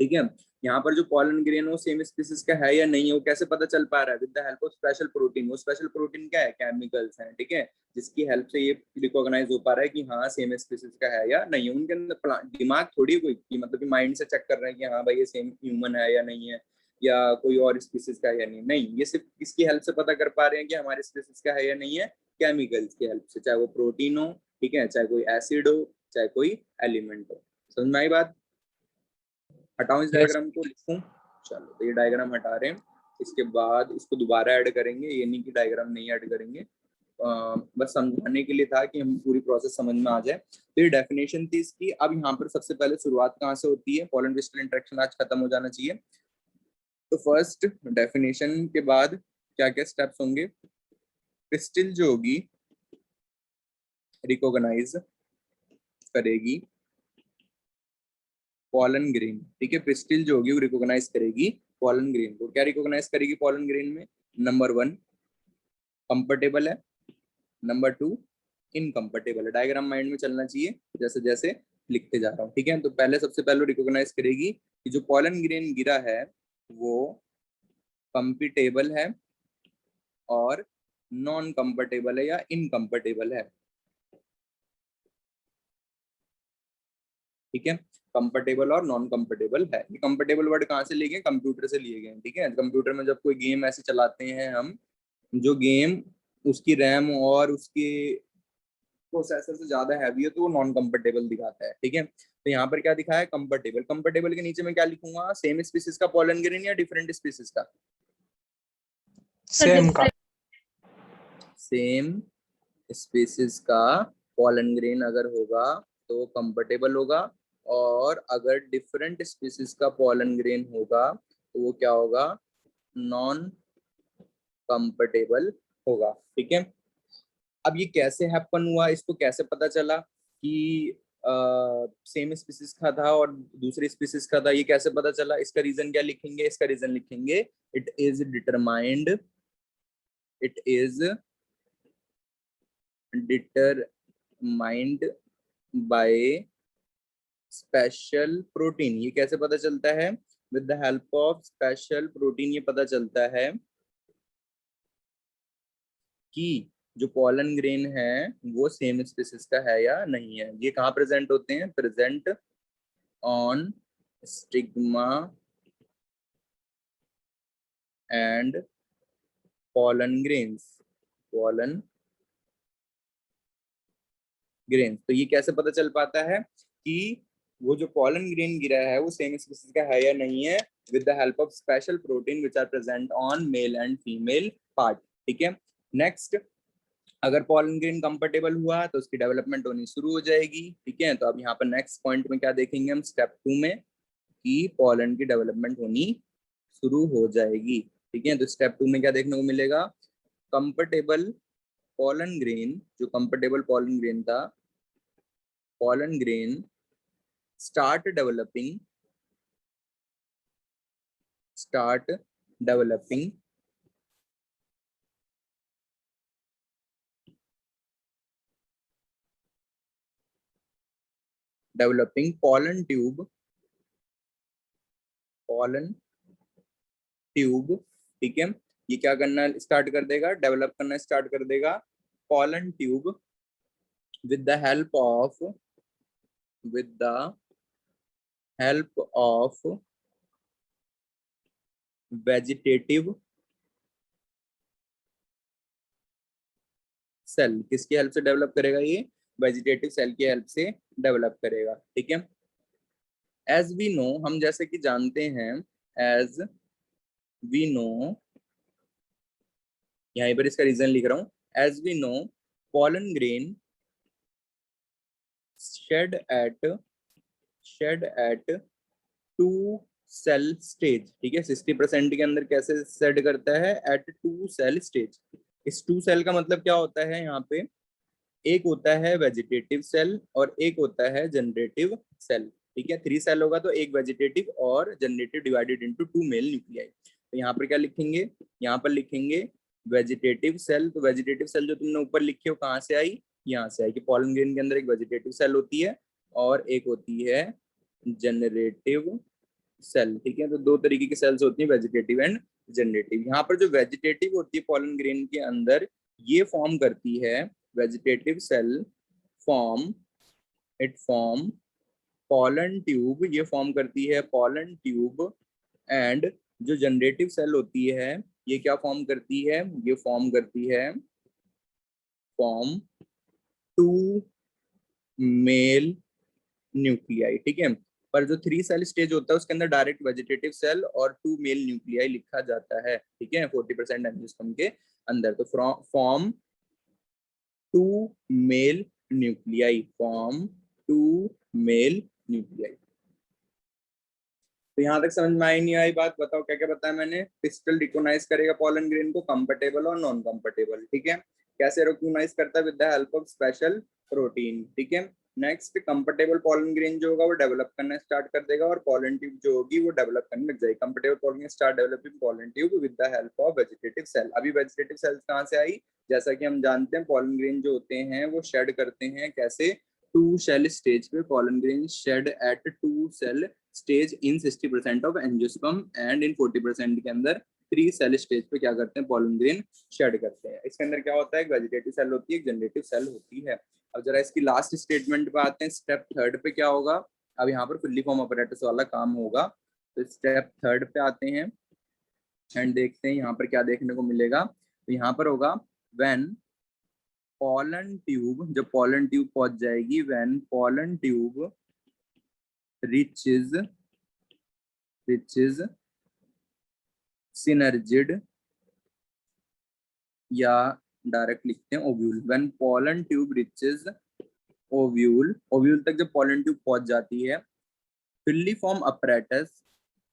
ठीक है, यहाँ पर जो पॉलन ग्रेन वो सेम स्पीसीज का है या नहीं है, वो कैसे पता चल पा रहा है, with the help of special protein. वो स्पेशल प्रोटीन क्या है, केमिकल्स हैं, ठीक है, जिसकी हेल्प से ये रिकॉग्नाइज हो पा रहा है कि हाँ सेम स्पीसीज का है या नहीं है। उनके अंदर दिमाग थोड़ी कोई कि मतलब कि माइंड से चेक कर रहे हैं कि हाँ भाई ये सेम ह्यूमन है या नहीं है, या कोई और स्पीसीज का है या नहीं, नहीं, ये सिर्फ किसकी हेल्प से पता कर पा रहे हैं कि हमारे स्पीसीज का है या नहीं है, केमिकल्स की हेल्प से, चाहे वो प्रोटीन हो, ठीक है, चाहे कोई एसिड हो, चाहे कोई एलिमेंट हो। समझ में आई बात? हटाऊं इस यस। डायग्राम को, लिखूं? चलो, तो ये डायग्राम हटा रहे हैं, इसके बाद इसको दोबारा ऐड करेंगे, ये नहीं कि डायग्राम नहीं ऐड करेंगे, बस समझाने के लिए था कि हम पूरी प्रोसेस समझ में आ जाए। तो ये डेफिनेशन थी इसकी। अब यहाँ पर सबसे पहले शुरुआत कहाँ से होती है, पोलन क्रिस्टल इंटरेक्शन आज खत्म हो जाना चाहिए। तो फर्स्ट डेफिनेशन के बाद क्या क्या स्टेप्स होंगे, क्रिस्टल जो होगी रिकॉग्नाइज करेगी पॉलन ग्रेन, ठीक है, क्रिस्टल जो होगी वो रिकॉग्नाइज करेगी पॉलन ग्रेन को। क्या रिकॉग्नाइज करेगी पॉलन ग्रेन में? नंबर 1 कंफर्टेबल है, नंबर 2 इनकम्फर्टेबल है। डायग्राम माइंड में चलना चाहिए जैसे जैसे लिखते जा रहा हूँ, ठीक है। तो पहले सबसे पहले रिकॉग्नाइज करेगी कि जो पॉलन ग्रेन गिरा है वो कंफर्टेबल है और नॉन कंफर्टेबल है या इनकम्फर्टेबल है। ठीक है, कंफर्टेबल और नॉन कंफर्टेबल है। ये कंफर्टेबल वर्ड कहाँ से लिए गए? कंप्यूटर से लिए गए, ठीक है। कंप्यूटर में जब कोई गेम ऐसे चलाते हैं हम, जो गेम उसकी रैम और उसके प्रोसेसर से ज्यादा हैवी है तो वो नॉन कंफर्टेबल दिखाता है, ठीक है। तो यहाँ पर क्या दिखा है? कंफर्टेबल। कंफर्टेबल के नीचे में क्या लिखूंगा? सेम स्पीसीज का पॉलन ग्रेन या डिफरेंट स्पीसीज का? सेम का। सेम स्पीसीज का पॉलन ग्रेन अगर होगा तो कंफर्टेबल होगा, और अगर डिफरेंट स्पीसीज का पॉलन ग्रेन होगा तो वो क्या होगा? नॉन कंफर्टेबल होगा, ठीक है। अब ये कैसे हैपन हुआ, इसको कैसे पता चला कि सेम स्पीसीज का था और दूसरी स्पीसीज का था? ये कैसे पता चला? इसका रीजन क्या लिखेंगे? इसका रीजन लिखेंगे it is determined by special protein. ये कैसे पता चलता है? With the help of special protein ये पता चलता है कि जो पॉलन ग्रेन है वो सेम स्पीसीज का है या नहीं है। ये कहाँ प्रेजेंट होते हैं? Present on stigma and pollen grains. तो ये कैसे पता चल पाता है कि वो जो पॉलन ग्रेन गिरा है वो सेम स्पीसीज का है या नहीं है? With the help of special protein which are present on male and female part, ठीक है। नेक्स्ट, अगर पॉलन ग्रेन कंफर्टेबल हुआ तो उसकी डेवलपमेंट होनी शुरू हो जाएगी, ठीक है। तो अब यहाँ पर नेक्स्ट पॉइंट में क्या देखेंगे हम? स्टेप 2 में कि पॉलन की डेवलपमेंट होनी शुरू हो जाएगी, ठीक है। तो स्टेप 2 में क्या देखने को मिलेगा? कंफर्टेबल पॉलन ग्रेन, जो कंफर्टेबल पॉलन ग्रेन था, pollen grain start developing pollen tube, ठीक है। ये क्या करना स्टार्ट कर देगा? डेवलप करना स्टार्ट कर देगा pollen tube with the help of vegetative cell. किसकी हेल्प से डेवलप करेगा? ये वेजिटेटिव सेल की हेल्प से डेवलप करेगा, ठीक है। एज वी नो, हम जैसे कि जानते हैं, एज वी नो, यहीं पर इसका रीजन लिख रहा हूं, as we know pollen grain shed at 2 cell stage, ठीक है। 60% के अंदर कैसे शेड करता है? At 2 cell stage। इस 2 सेल का मतलब क्या होता है? यहाँ पे एक होता है वेजिटेटिव सेल और एक होता है जनरेटिव सेल, ठीक है। 3 सेल होगा तो एक वेजिटेटिव और generative divided into 2 male nuclei. तो यहाँ पर क्या लिखेंगे? यहाँ पर लिखेंगे वेजिटेटिव सेल। तो वेजिटेटिव सेल जो तुमने ऊपर लिखी हो कहाँ से आई? यहाँ से आई कि पॉलन ग्रेन के अंदर एक वेजिटेटिव सेल होती है और एक होती है जनरेटिव सेल, ठीक है। तो 2 तरीके की सेल्स होती है, वेजिटेटिव एंड जनरेटिव। यहाँ पर जो वेजिटेटिव होती है पॉलन ग्रेन के अंदर, ये फॉर्म करती है vegetative cell form pollen tube, ये फॉर्म करती है पॉलन ट्यूब। एंड जो जनरेटिव सेल होती है ये क्या फॉर्म करती है? ये फॉर्म करती है 2 मेल न्यूक्लियाई, ठीक है। पर जो 3 सेल स्टेज होता है उसके अंदर डायरेक्ट वेजिटेटिव सेल और 2 मेल न्यूक्लियाई लिखा जाता है, ठीक है, 40% एंजियोस्पर्म के अंदर। तो फॉर्म 2 मेल न्यूक्लियाई, तो यहाँ तक समझ में आई नहीं आई बात? बताओ क्या क्या बताया मैंने? पिस्टल रिकॉग्नाइज करेगा पॉलन ग्रेन को, कंफर्टेबल और नॉन कंफर्टेबल, ठीक है। कैसे रिकॉग्नाइज करता है? With the help of special protein, ठीक है। नेक्स्ट, कंफर्टेबल पॉलन ग्रेन जो होगा वो डेवलप करना स्टार्ट कर देगा और पॉलन ट्यूब जो होगी वो डेवलप करने लग जाएगी। Comfortable pollen start developing pollen tube with the help of vegetative cell. अभी वेजिटेटिव सेल्स कहाँ से आई? जैसा कि हम जानते हैं पॉलन ग्रेन जो होते हैं वो शेड करते हैं कैसे? 2 सेल स्टेज पे। Pollen grain shed at 2 cell stage in 60% of angiosperm and in 40% के अंदर 3 सेल स्टेज पे क्या करते हैं? पॉलन ग्रेन शेड करते हैं। इसके अंदर क्या होता है? एक वेजिटेटिव सेल होती है, एक जनरेटिव सेल होती है। अब जरा इसकी लास्ट स्टेटमेंट पे आते हैं। स्टेप 3 पे क्या होगा? अब यहाँ पर फुल्ली फॉर्म अपरेटस वाला काम होगा। तो स्टेप 3 पे आते हैं एंड देखते हैं यहाँ पर क्या देखने को मिलेगा। तो यहाँ पर होगा व्हेन पोलन ट्यूब, जब पोलन ट्यूब पहुंच जाएगी, when pollen tube reaches synergid, या डायरेक्ट लिखते हैं ovule. When pollen tube reaches ovule, ovule तक जब पोलन ट्यूब पहुंच जाती है, फिल्ली फॉर्म अपरेटस,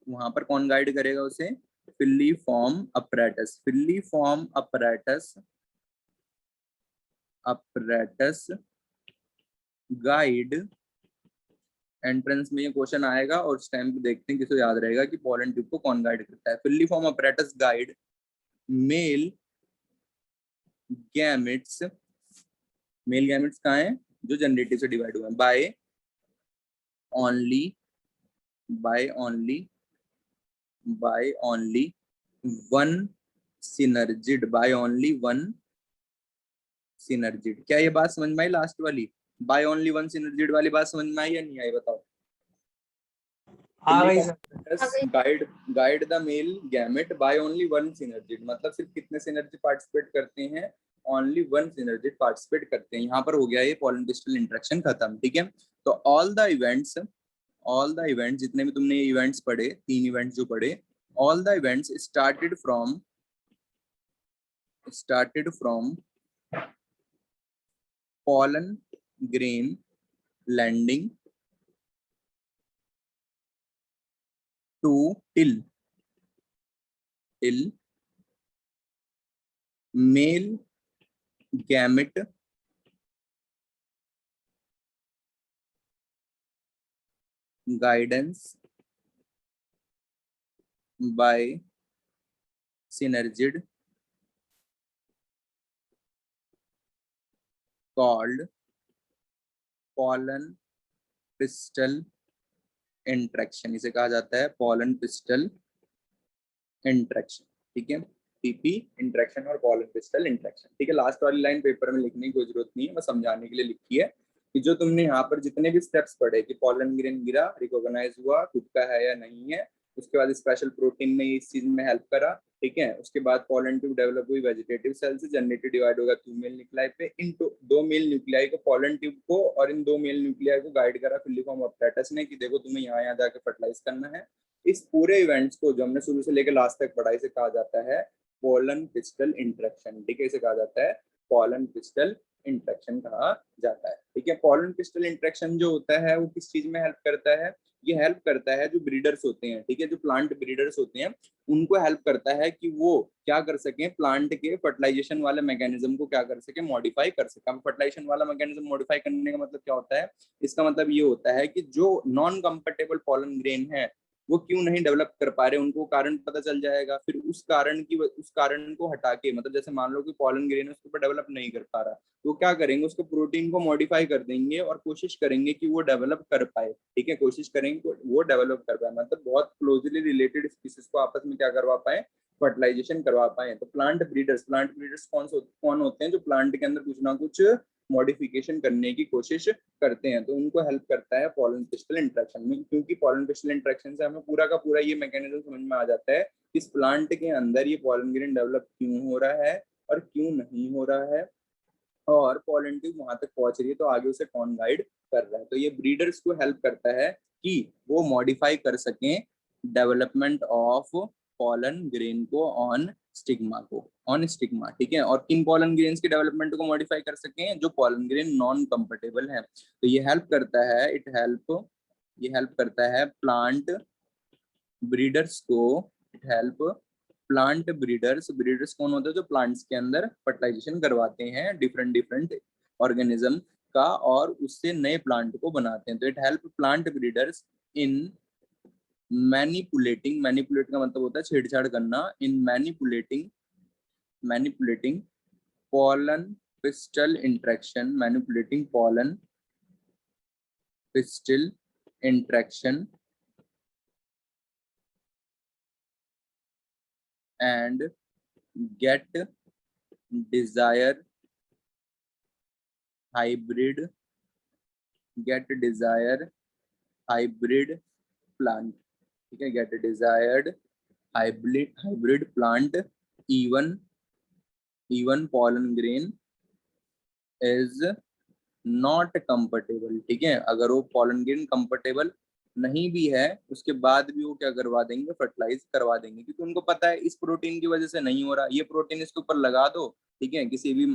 वहां पर कौन गाइड करेगा उसे? Filiform apparatus. Filiform apparatus guide, entrance में ये क्वेश्चन आएगा और उस टाइम पे देखते हैं किसको याद रहेगा कि पोलन ट्यूब को कौन गाइड करता है। Filiform apparatus guide male gametes, male gametes कहाँ हैं? जो जनरेटिव से डिवाइड हुए हैं, by only one synergid, by only one synergid. क्या ये बात समझ में आई? लास्ट वाली बाय ओनली वन सिनर्जिड वाली बात समझ में आई या नहीं आई? बताओ। आ गई sir. Guide the male gamete by only one synergid, मतलब सिर्फ कितने सिनर्जी पार्टिसिपेट करते हैं? ओनली वन सिनर्जिड पार्टिसिपेट करते हैं। यहाँ पर हो गया ये पोलन पिस्टल इंटरेक्शन खत्म। ठीक है, तो ऑल द इवेंट्स जितने भी तुमने इवेंट्स पढ़े, 3 इवेंट्स जो पढ़े, all the events started from pollen grain landing to till male gamete guidance by synergid called pollen pistil interaction, इसे कहा जाता है पोलन पिस्टल इंट्रैक्शन। ठीक है, पीपी इंट्रैक्शन और पोलन पिस्टल इंट्रैक्शन। ठीक है, लास्ट वाली लाइन पेपर में लिखने की कोई जरूरत नहीं है, बस समझाने के लिए लिखी है कि जो तुमने यहाँ पर जितने भी स्टेप्स पढ़े कि पोलन ग्रेन गिरा, रिकॉग्नाइज हुआ, खुद का है या नहीं है, उसके बाद स्पेशल प्रोटीन ने इस चीज में हेल्प करा। ठीक है, उसके बाद पोलन ट्यूब डेवलप हुई वेजिटेटिव सेल से, जनरेटेड डिवाइड होगा 2 मेल न्यूक्लियाई पे, इन 2 मेल न्यूक्लियाई को, पोलन ट्यूब को और इन 2 मेल न्यूक्लियाई को गाइड करा फिल्ली फॉर्म अपरेटस ने कि देखो तुम्हें यहाँ जाके फर्टिलाइज करना है। इस पूरे इवेंट्स को जो हमने शुरू से लेकर लास्ट तक पढ़ा, इसे कहा जाता है पोलन पिस्टल इंट्रैक्शन। ठीक है, इसे कहा जाता है पोलन पिस्टल इंट्रैक्शन कहा जाता है। ठीक है, पोलन पिस्टल इंट्रैक्शन जो होता है वो किस चीज में हेल्प करता है? ये हेल्प करता है जो ब्रीडर्स होते हैं, ठीक है, जो प्लांट ब्रीडर्स होते हैं, उनको हेल्प करता है कि वो क्या कर सकें, प्लांट के फर्टिलाइजेशन वाले मैकेनिज्म को क्या कर सके, मॉडिफाई कर सके। फर्टिलाइजेशन वाला मैकेनिज्म मॉडिफाई करने का मतलब क्या होता है? इसका मतलब ये होता है कि जो नॉन कंफर्टेबल पोलन ग्रेन है वो क्यों नहीं डेवलप कर पा रहे, उनको कारण पता चल जाएगा। फिर उस कारण को हटा के, मतलब जैसे मान लो कि पोलन ग्रेन उसके ऊपर डेवलप नहीं कर पा रहा, तो क्या करेंगे, उसके प्रोटीन को मॉडिफाई कर देंगे और कोशिश करेंगे कि वो डेवलप कर पाए। ठीक है, कोशिश करेंगे वो डेवलप कर पाए, मतलब बहुत क्लोजली रिलेटेड स्पीसीज को आपस में क्या करवा पाए, फर्टिलाइजेशन करवा पाए। तो प्लांट ब्रीडर्स कौन होते हैं? जो प्लांट के अंदर कुछ ना कुछ मॉडिफिकेशन करने की कोशिश करते हैं, तो उनको हेल्प करता है पोलन पिस्टल इंट्रैक्शन में। क्योंकि पोलन पिस्टल इंट्रैक्शन से हमें पूरा का पूरा ये मैकेनिज्म समझ में आ जाता है कि इस प्लांट के अंदर ये पोलन ग्रेन डेवलप क्यों हो रहा है और क्यों नहीं हो रहा है, और पोलन ट्यूब वहां तक पहुंच रही है तो आगे उसे कौन गाइड कर रहा है। तो ये ब्रीडर्स को हेल्प करता है कि वो मॉडिफाई कर सकें डेवलपमेंट ऑफ पोलन ग्रेन को ऑन स्टिग्मा। ठीक है, और किन पोलन ग्रेन्स के डेवलपमेंट को मॉडिफाई कर सकें? जो पोलन ग्रेन नॉन कंफर्टेबल है। तो ये हेल्प करता है प्लांट ब्रीडर्स को, प्लांट ब्रीडर्स कौन होते हैं? जो प्लांट्स के अंदर फर्टिलाइजेशन करवाते हैं डिफरेंट ऑर्गेनिज्म का और उससे नए प्लांट को बनाते हैं। तो it help plant breeders in manipulating का मतलब होता है छेड़छाड़ करना, in manipulating pollen pistil interaction and get desired hybrid hybrid plant, ठीक है, get desired hybrid plant even pollen grain is not comfortable, ठीक है, अगर वो पॉलन ग्रेन कंफर्टेबल नहीं भी है उसके बाद भी वो क्या करवा देंगे, फर्टिलाइज करवा देंगे, क्योंकि उनको पता है इस प्रोटीन की वजह से नहीं हो रहा, ये प्रोटीन इसके ऊपर लगा दो, ठीक है, किसी भी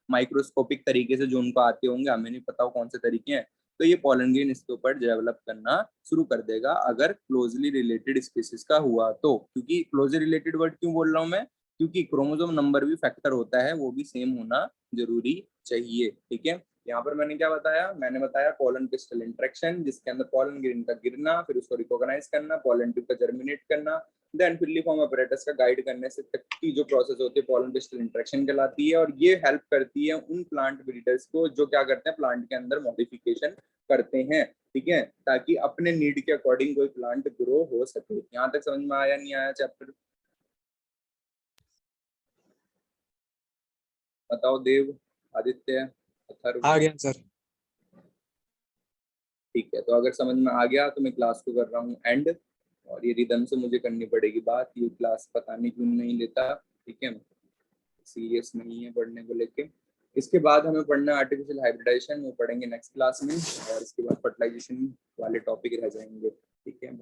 माइक्रोस्कोपिक तरीके से जो उनको आते होंगे, हमें नहीं पता वो कौन से तरीके हैं, तो ये पॉलन ग्रेन इसके ऊपर डेवलप करना शुरू कर देगा अगर क्लोजली रिलेटेड स्पीसीज का हुआ तो। क्योंकि क्लोजली रिलेटेड वर्ड क्यों बोल रहा हूँ मैं, क्योंकि क्रोमोसोम नंबर भी फैक्टर होता है, वो भी सेम होना जरूरी चाहिए, ठीक है। यहाँ पर मैंने क्या बताया, मैंने बताया पॉलन पिस्टल इंटरेक्शन, जिसके अंदर पॉलन ग्रेन का गिरना, फिर उसको रिकॉग्नाइज करना, पॉलन ट्यूब का जर्मिनेट करना, देन फिलिफॉर्म अपरेटस का गाइड करने से तक की जो प्रोसेस होती है पॉलन पिस्टल इंटरेक्शन कहलाती है। और ये हेल्प करती है उन प्लांट ब्रीडर्स को जो क्या करते हैं, प्लांट के अंदर मॉडिफिकेशन करते हैं, ठीक है, ताकि अपने नीड के अकॉर्डिंग कोई प्लांट ग्रो हो सके। यहाँ तक समझ में आया नहीं आया चैप्टर? बताओ देव, आदित्य, अथर्व। आ गया सर। ठीक है, तो अगर समझ में आ गया तो मैं क्लास को कर रहा हूँ एंड, और ये रिदम से मुझे करनी पड़ेगी बात, ये क्लास पता नहीं क्यों नहीं लेता, ठीक है, सीरियस नहीं है पढ़ने को लेके। इसके बाद हमें पढ़ना है आर्टिफिशियल हाइब्रिडाइजेशन, वो पढ़ेंगे नेक्स्ट क्लास में, और इसके बाद फर्टिलाइजेशन वाले टॉपिक रह जाएंगे, ठीक है।